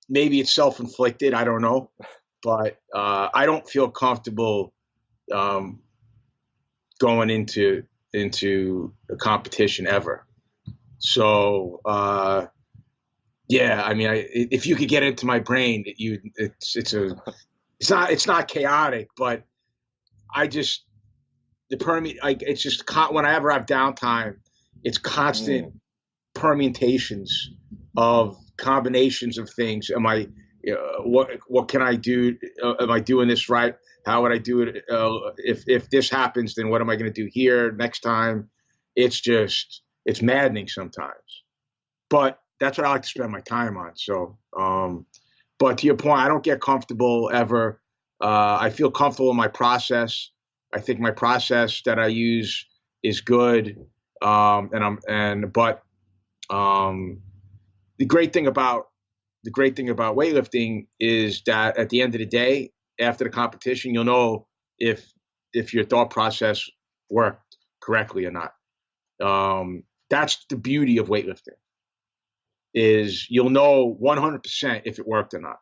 maybe it's self-inflicted. I don't know. But I don't feel comfortable going into a competition ever. So if you could get into my brain, it's not chaotic, but whenever I have downtime, it's constant permutations of combinations of things. What can I do? Am I doing this right? How would I do it? If this happens, then what am I going to do here next time? It's maddening sometimes, but that's what I like to spend my time on. So, but to your point, I don't get comfortable ever. I feel comfortable in my process. I think my process that I use is good. But the great thing about the great thing about weightlifting is that at the end of the day, after the competition, you'll know if your thought process worked correctly or not. That's the beauty of weightlifting, is you'll know 100% if it worked or not.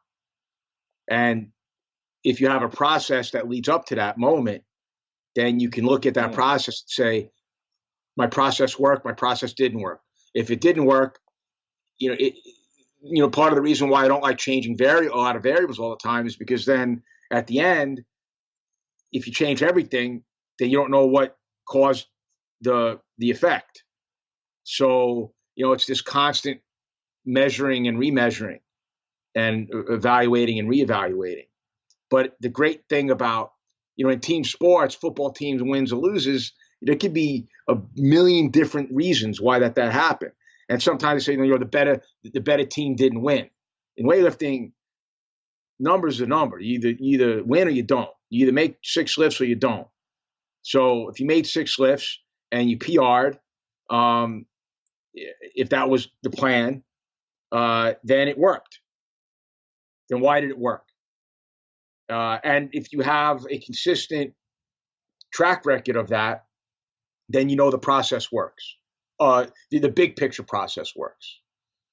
And if you have a process that leads up to that moment, then you can look at that process and say, my process worked, my process didn't work. If it didn't work, part of the reason why I don't like changing a lot of variables all the time is because then at the end, if you change everything, then you don't know what caused the effect. So, it's this constant measuring and remeasuring and evaluating and reevaluating. But the great thing about, in team sports, football teams wins or loses, there could be a million different reasons why that happened. And sometimes they say, the better team didn't win. In weightlifting, numbers are number. You either win or you don't. You either make 6 lifts or you don't. So if you made 6 lifts and you PR'd, if that was the plan, then it worked. Then why did it work? And if you have a consistent track record of that, then the process works. The big picture process works.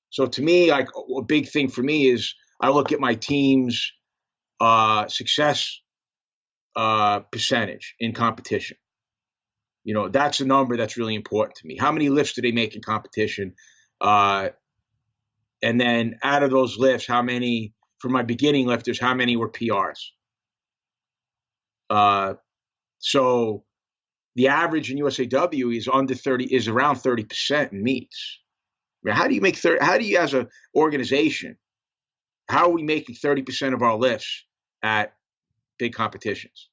So to me, like a big thing for me is I look at my team's success percentage in competition. That's a number that's really important to me. How many lifts do they make in competition? And then out of those lifts, how many, for my beginning lifters, how many were PRs? So the average in USAW is around 30% in meets. I mean, how do you make 30? How do you, as an organization, how are we making 30% of our lifts at big competitions?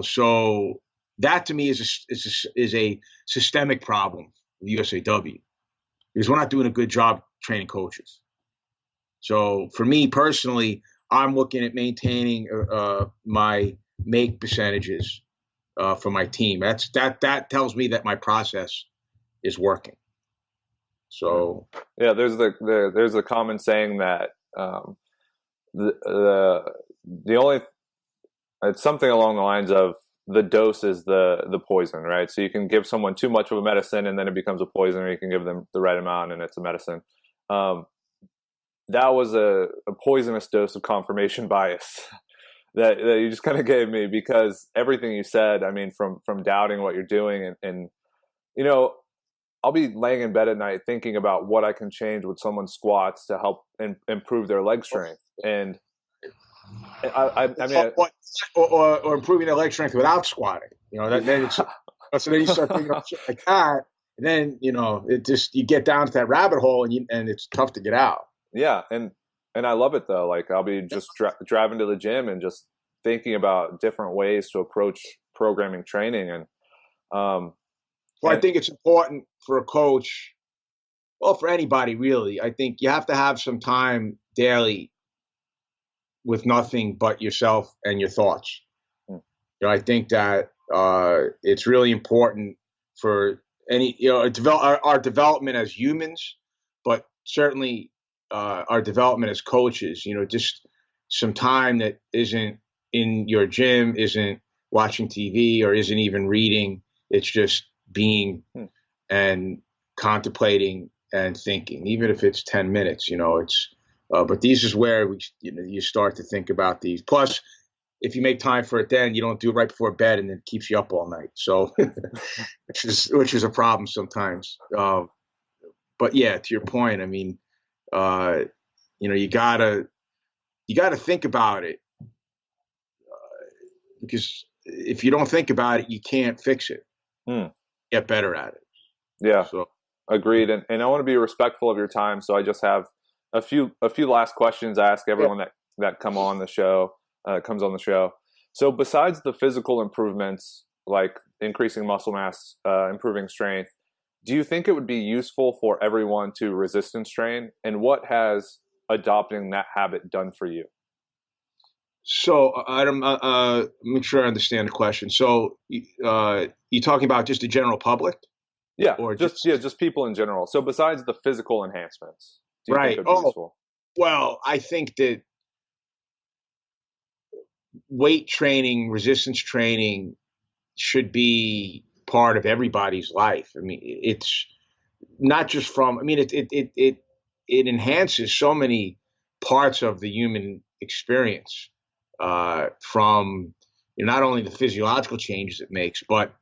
So that to me is a systemic problem with USAW, because we're not doing a good job training coaches. So for me personally, I'm looking at maintaining my make percentages for my team. That tells me that my process is working. So yeah, there's a common saying that the only, it's something along the lines of the dose is the poison, right? So you can give someone too much of a medicine and then it becomes a poison, or you can give them the right amount and it's a medicine. That was a poisonous dose of confirmation bias that you just kind of gave me, because everything you said, I mean, from doubting what you're doing and I'll be laying in bed at night thinking about what I can change with someone's squats to help improve their leg strength. And I mean, or improving their leg strength without squatting. Then it's so then you start thinking about shit like that, and then it just, you get down to that rabbit hole and it's tough to get out. Yeah, and I love it though. Like I'll be just driving to the gym and just thinking about different ways to approach programming training. And I think it's important for a coach, well, for anybody really. I think you have to have some time daily with nothing but yourself and your thoughts. I think that it's really important for our development as humans, but certainly our development as coaches. Just some time that isn't in your gym, isn't watching TV, or isn't even reading. It's just being and contemplating and thinking, even if it's 10 minutes. It's but this is where you start to think about these. Plus, if you make time for it, then you don't do it right before bed, and it keeps you up all night. So, which is a problem sometimes. But yeah, to your point, I mean, you gotta think about it, because if you don't think about it, you can't fix it. Get better at it. Yeah, so. Agreed. And I want to be respectful of your time, so I just have a few last questions I ask everyone that comes on the show. So besides the physical improvements, like increasing muscle mass, improving strength, do you think it would be useful for everyone to resistance train? And what has adopting that habit done for you? So make sure I understand the question. So you talking about just the general public? Yeah, or just people in general. So besides the physical enhancements, do you think it would be useful? Well, I think that weight training, resistance training should be part of everybody's life. I mean, it's not just from, I mean, it enhances so many parts of the human experience, from not only the physiological changes it makes, but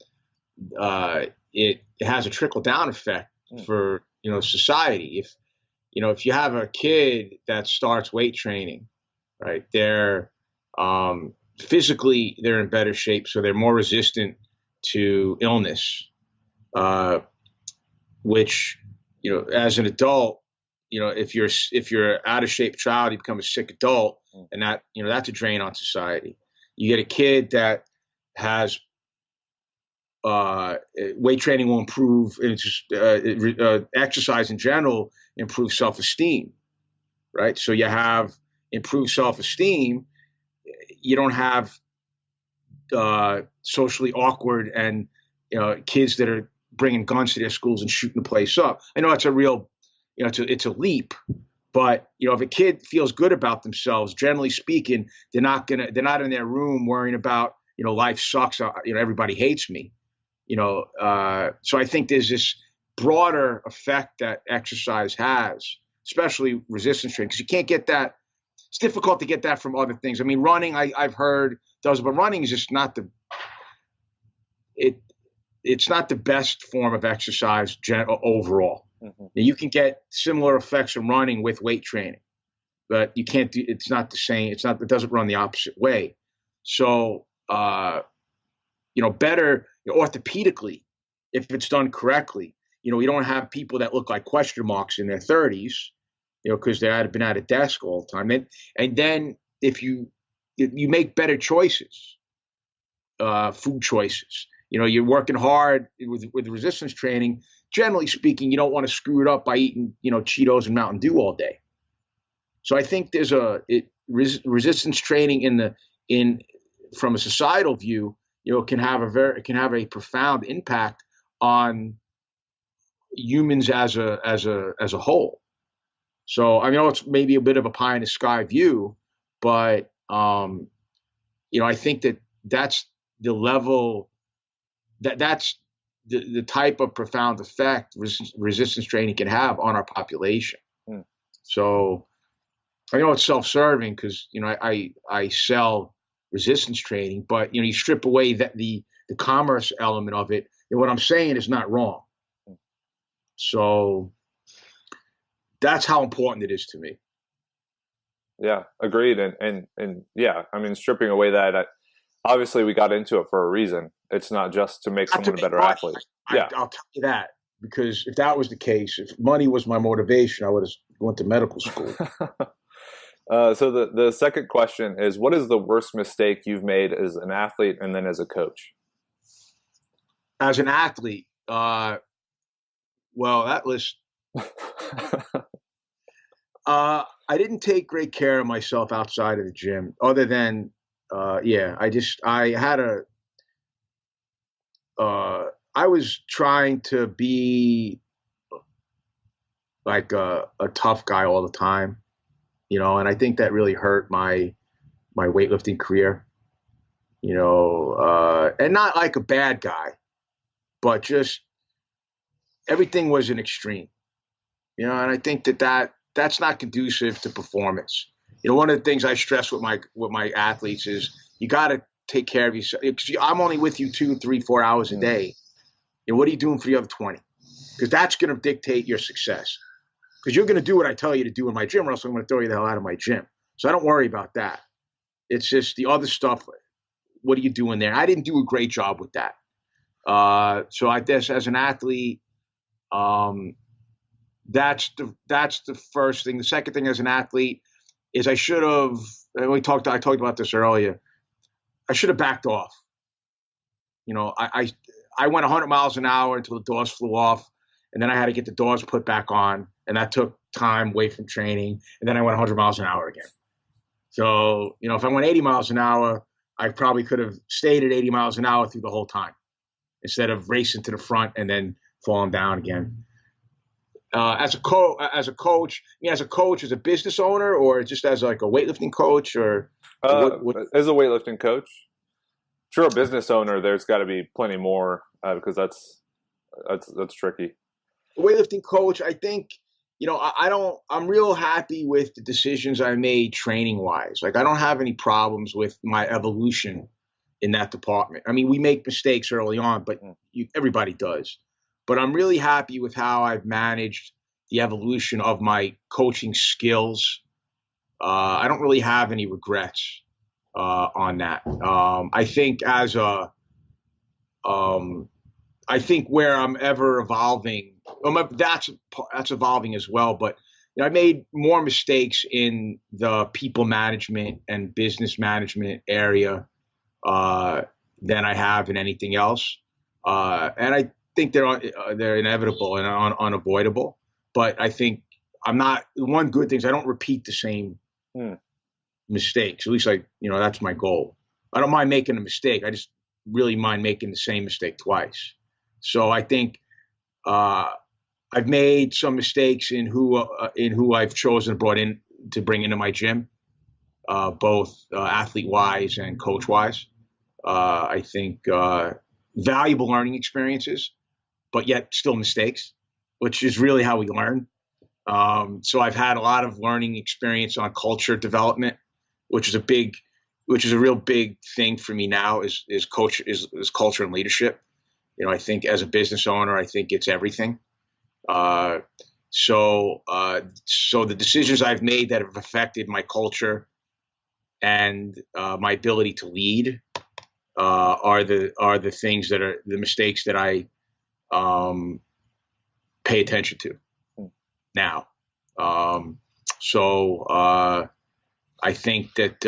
it has a trickle down effect for, society. If you have a kid that starts weight training, right, they're physically they're in better shape, so they're more resistant to illness, which, as an adult, if you're out of shape child, you become a sick adult, and that's a drain on society. You get a kid that has weight training will improve, and exercise in general improves self-esteem, right? So you have improved self-esteem. You don't have socially awkward and kids that are bringing guns to their schools and shooting the place up. I know it's a real, it's a leap, but if a kid feels good about themselves, generally speaking, they're not in their room worrying about life sucks. Everybody hates me. So I think there's this broader effect that exercise has, especially resistance training, because you can't get that. It's difficult to get that from other things. I mean, running, I've heard does, but running is just not it's not the best form of exercise overall. Mm-hmm. Now, you can get similar effects from running with weight training, but you can't do. It's not the same. It doesn't run the opposite way. So, better orthopedically, if it's done correctly. You don't have people that look like question marks in their 30s, because they had been at a desk all the time. And then if you make better choices, food choices. You're working hard with resistance training. Generally speaking, you don't want to screw it up by eating, Cheetos and Mountain Dew all day. So I think there's resistance training from a societal view, can have a profound impact on humans as a whole. So I know it's maybe a bit of a pie in the sky view, but I think that's the level that's the type of profound effect resistance training can have on our population. So I know it's self-serving because I sell resistance training, but you strip away the commerce element of it, and what I'm saying is not wrong. So that's how important it is to me. Yeah, agreed. And yeah, I mean, stripping away that, obviously we got into it for a reason. It's not just to make someone a better athlete. Yeah, I'll tell you that, because if that was the case, if money was my motivation, I would have went to medical school. So the second question is, what is the worst mistake you've made as an athlete and then as a coach? As an athlete, well, that list. I didn't take great care of myself outside of the gym, other than, I was trying to be like a tough guy all the time, and I think that really hurt my weightlifting career, and not like a bad guy, but just everything was an extreme, and I think that's not conducive to performance. One of the things I stress with my athletes is you got to take care of yourself. I'm only with you 2, 3, 4 hours a day. What are you doing for the other 20? Because that's going to dictate your success. Because you're going to do what I tell you to do in my gym, or else I'm going to throw you the hell out of my gym. So I don't worry about that. It's just the other stuff. What are you doing there? I didn't do a great job with that. So I guess as an athlete, that's the first thing. The second thing as an athlete is I talked about this earlier. I should have backed off. I went 100 miles an hour until the doors flew off, and then I had to get the doors put back on, and that took time away from training, and then I went 100 miles an hour again. So, if I went 80 miles an hour, I probably could have stayed at 80 miles an hour through the whole time instead of racing to the front and then falling down again. as a coach, as a business owner, or just as like a weightlifting coach, or what? As a weightlifting coach, sure, a business owner, there's got to be plenty more because that's tricky. Weightlifting coach, I think, I'm real happy with the decisions I made training wise. Like, I don't have any problems with my evolution in that department. I mean, we make mistakes early on, but everybody does. But I'm really happy with how I've managed the evolution of my coaching skills. I don't really have any regrets on that. I think I think where I'm ever evolving, that's evolving as well. But I made more mistakes in the people management and business management area than I have in anything else. And I think they're inevitable and unavoidable. But I think one good thing is I don't repeat the same mistakes. At least that's my goal. I don't mind making a mistake. I just really mind making the same mistake twice. So I think I've made some mistakes in who I've chosen to bring into my gym, both athlete wise and coach wise. I think valuable learning experiences, but yet still mistakes, which is really how we learn. So I've had a lot of learning experience on culture development, which is a real big thing for me now is culture and leadership. I think as a business owner, I think it's everything. So the decisions I've made that have affected my culture and my ability to lead are the things that are the mistakes that I pay attention to now. I think that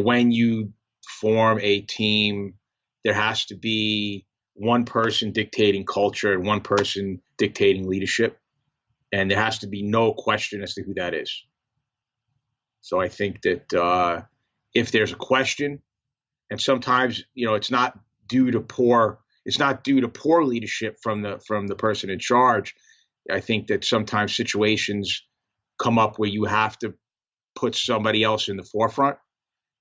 when you form a team, there has to be one person dictating culture and one person dictating leadership, and there has to be no question as to who that is. So I think that if there's a question, and sometimes it's not due to poor leadership from the person in charge. I think that sometimes situations come up where you have to put somebody else in the forefront,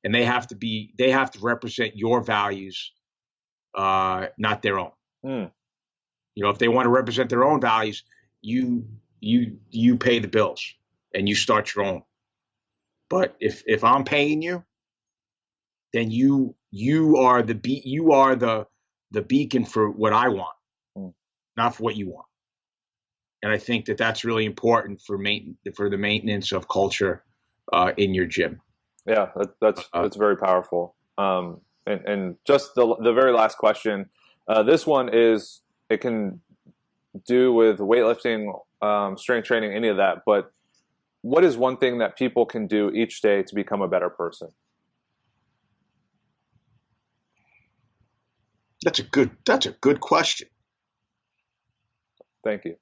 and they have to represent your values, not their own. If they want to represent their own values, you pay the bills and you start your own. But if I'm paying you, then you are the beacon for what I want, not for what you want. And I think that that's really important for the maintenance of culture in your gym. Yeah, that's very powerful. And just the very last question. This one it can do with weightlifting, strength training, any of that. But what is one thing that people can do each day to become a better person? That's a good question. Thank you.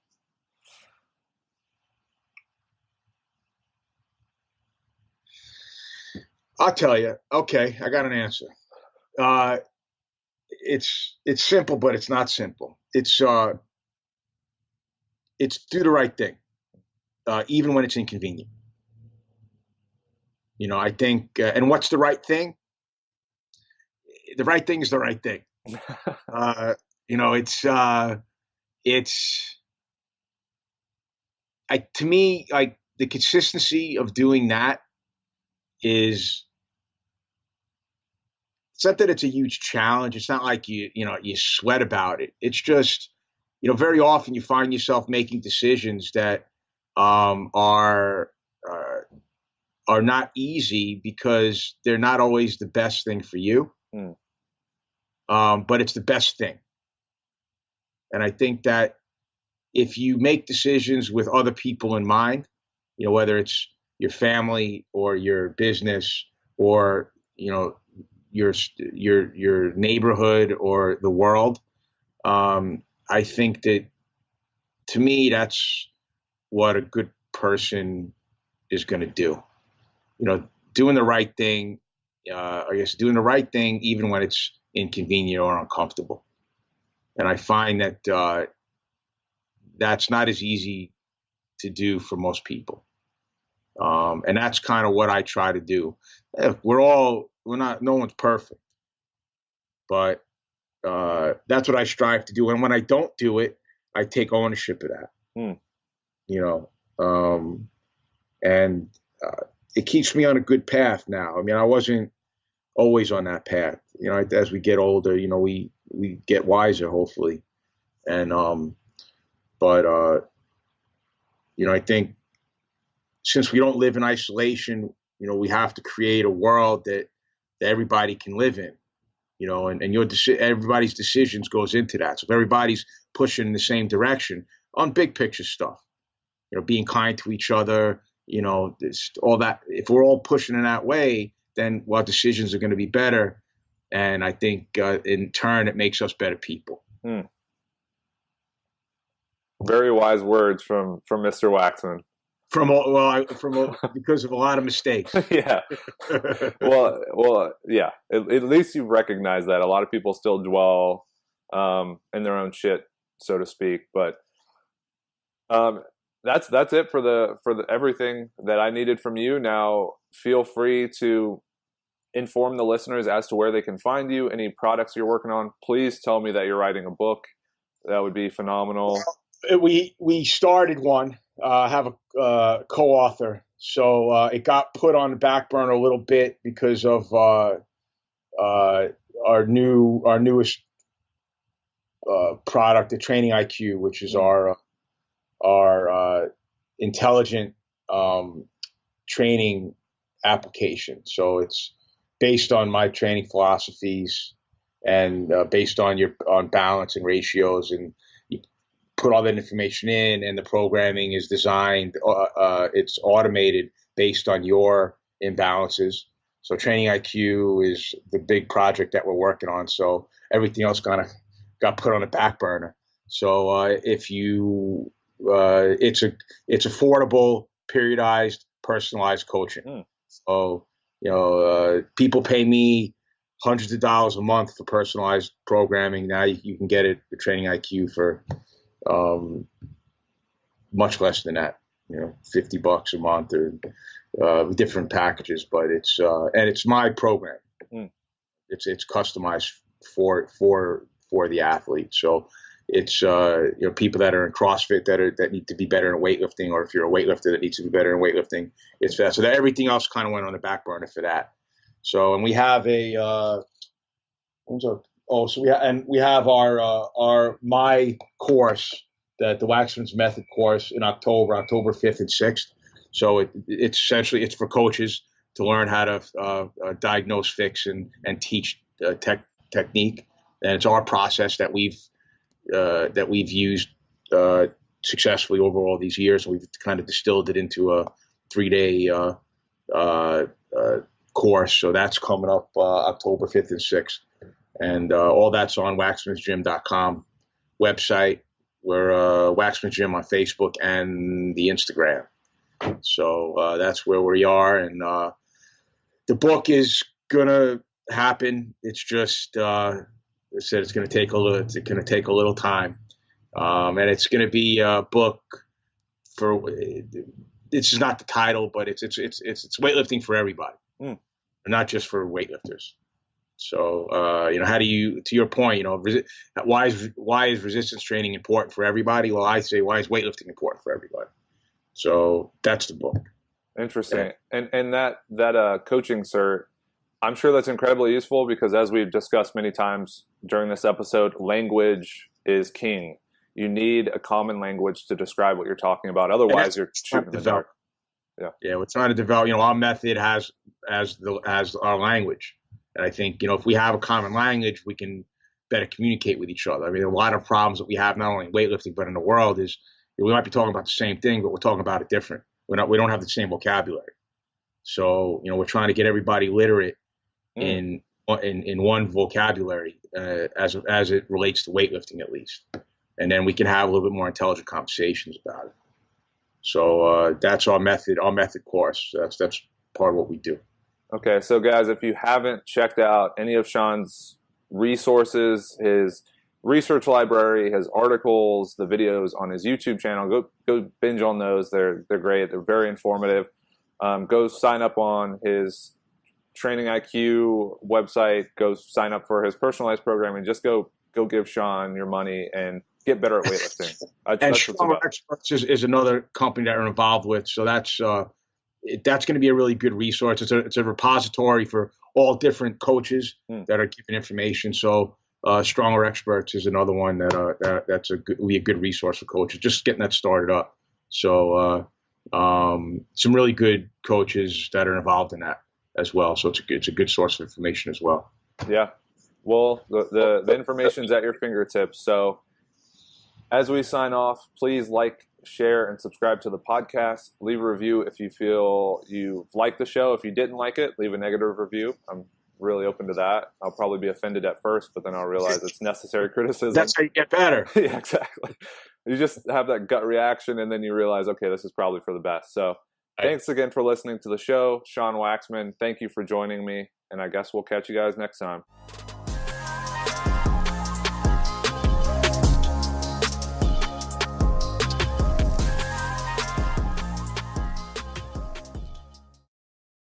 I'll tell you. Okay, I got an answer. It's simple, but it's not simple. It's do the right thing, even when it's inconvenient. I think, and what's the right thing? The right thing is the right thing. To me, like, the consistency of doing that is, it's not that it's a huge challenge. It's not like you sweat about it. It's just, very often you find yourself making decisions that are not easy because they're not always the best thing for you. But it's the best thing. And I think that if you make decisions with other people in mind, whether it's your family or your business or, your neighborhood or the world, I think that, to me, that's what a good person is going to do. Doing the right thing, doing the right thing even when it's inconvenient or uncomfortable. And I find that that's not as easy to do for most people. And that's kind of what I try to do. No one's perfect, but that's what I strive to do. And when I don't do it, I take ownership of that, and it keeps me on a good path now. I mean, I wasn't always on that path. As we get older, we get wiser, hopefully. And, I think since we don't live in isolation, we have to create a world that everybody can live in, and everybody's decisions goes into that. So if everybody's pushing in the same direction on big picture stuff, being kind to each other, all that, if we're all pushing in that way, then our decisions are going to be better. And I think in turn, it makes us better people. Very wise words from Mr. Waxman. Because of a lot of mistakes. Yeah. Well, yeah. At least you've recognized that. A lot of people still dwell in their own shit, so to speak. But that's it for everything that I needed from you. Now, feel free to inform the listeners as to where they can find you, any products you're working on. Please tell me that you're writing a book. That would be phenomenal. We started one. Have a co-author, so it got put on the back burner a little bit because of our newest product, the Training IQ, which is our intelligent training application. So it's based on my training philosophies and based on balance and ratios, and put all that information in, and the programming is designed, it's automated based on your imbalances. So Training IQ is the big project that we're working on. So everything else kind of got put on the back burner. So it's affordable, periodized, personalized coaching. So, people pay me hundreds of dollars a month for personalized programming. Now you can get it, the Training IQ, for much less than that, $50 a month, or different packages, but it's my program. It's customized for the athlete. So it's people that are in CrossFit that need to be better in weightlifting, or if you're a weightlifter that needs to be better in weightlifting, it's that. So that everything else kind of went on the back burner for that. So, and we have we have my course, the Waxman's Method course, in October 5th and 6th. So it's essentially, it's for coaches to learn how to diagnose, fix, and teach technique. And it's our process that we've used successfully over all these years. We've kind of distilled it into a 3-day course. So that's coming up October 5th and 6th. And all that's on waxmansgym.com website. We're Waxman's Gym on Facebook and the Instagram. So that's where we are. And the book is gonna happen. It's just I said it's gonna take a little time. And it's gonna be a book for. This is not the title, but it's weightlifting for everybody, not just for weightlifters. So, how do you, to your point, why is resistance training important for everybody? Well, I say, why is weightlifting important for everybody? So that's the book. Interesting. Yeah. And that coaching cert, I'm sure that's incredibly useful, because as we've discussed many times during this episode, language is king. You need a common language to describe what you're talking about. Otherwise, you're shooting in the dark. Yeah, we're trying to develop. Our method has our language. And I think, if we have a common language, we can better communicate with each other. I mean, a lot of problems that we have, not only in weightlifting, but in the world, is we might be talking about the same thing, but we're talking about it different. We don't have the same vocabulary. So, we're trying to get everybody literate in one vocabulary as it relates to weightlifting, at least. And then we can have a little bit more intelligent conversations about it. So that's our method course. That's part of what we do. Okay, so guys, if you haven't checked out any of Sean's resources, his research library, his articles, the videos on his YouTube channel. Go binge on those. They're great. They're very informative. Go sign up on his Training IQ website. Go sign up for his personalized programming. Just go give Sean your money and get better at weightlifting. And Stronger Experts is another company that we're involved with. So that's going to be a really good resource. It's a repository for all different coaches that are giving information. So Stronger Experts is another one that's will be a good resource for coaches, just getting that started up. So some really good coaches that are involved in that as well. So it's a good source of information as well. Yeah. Well, the information's at your fingertips. So as we sign off, please like, share, and subscribe to the podcast. Leave a review if you feel you liked the show. If you didn't like it, leave a negative review. I'm really open to that. I'll probably be offended at first, but then I'll realize it's necessary criticism. That's how you get better. Yeah, exactly. You just have that gut reaction, and then you realize, okay, this is probably for the best. So thanks again for listening to the show. Sean Waxman, thank you for joining me, and I guess we'll catch you guys next time.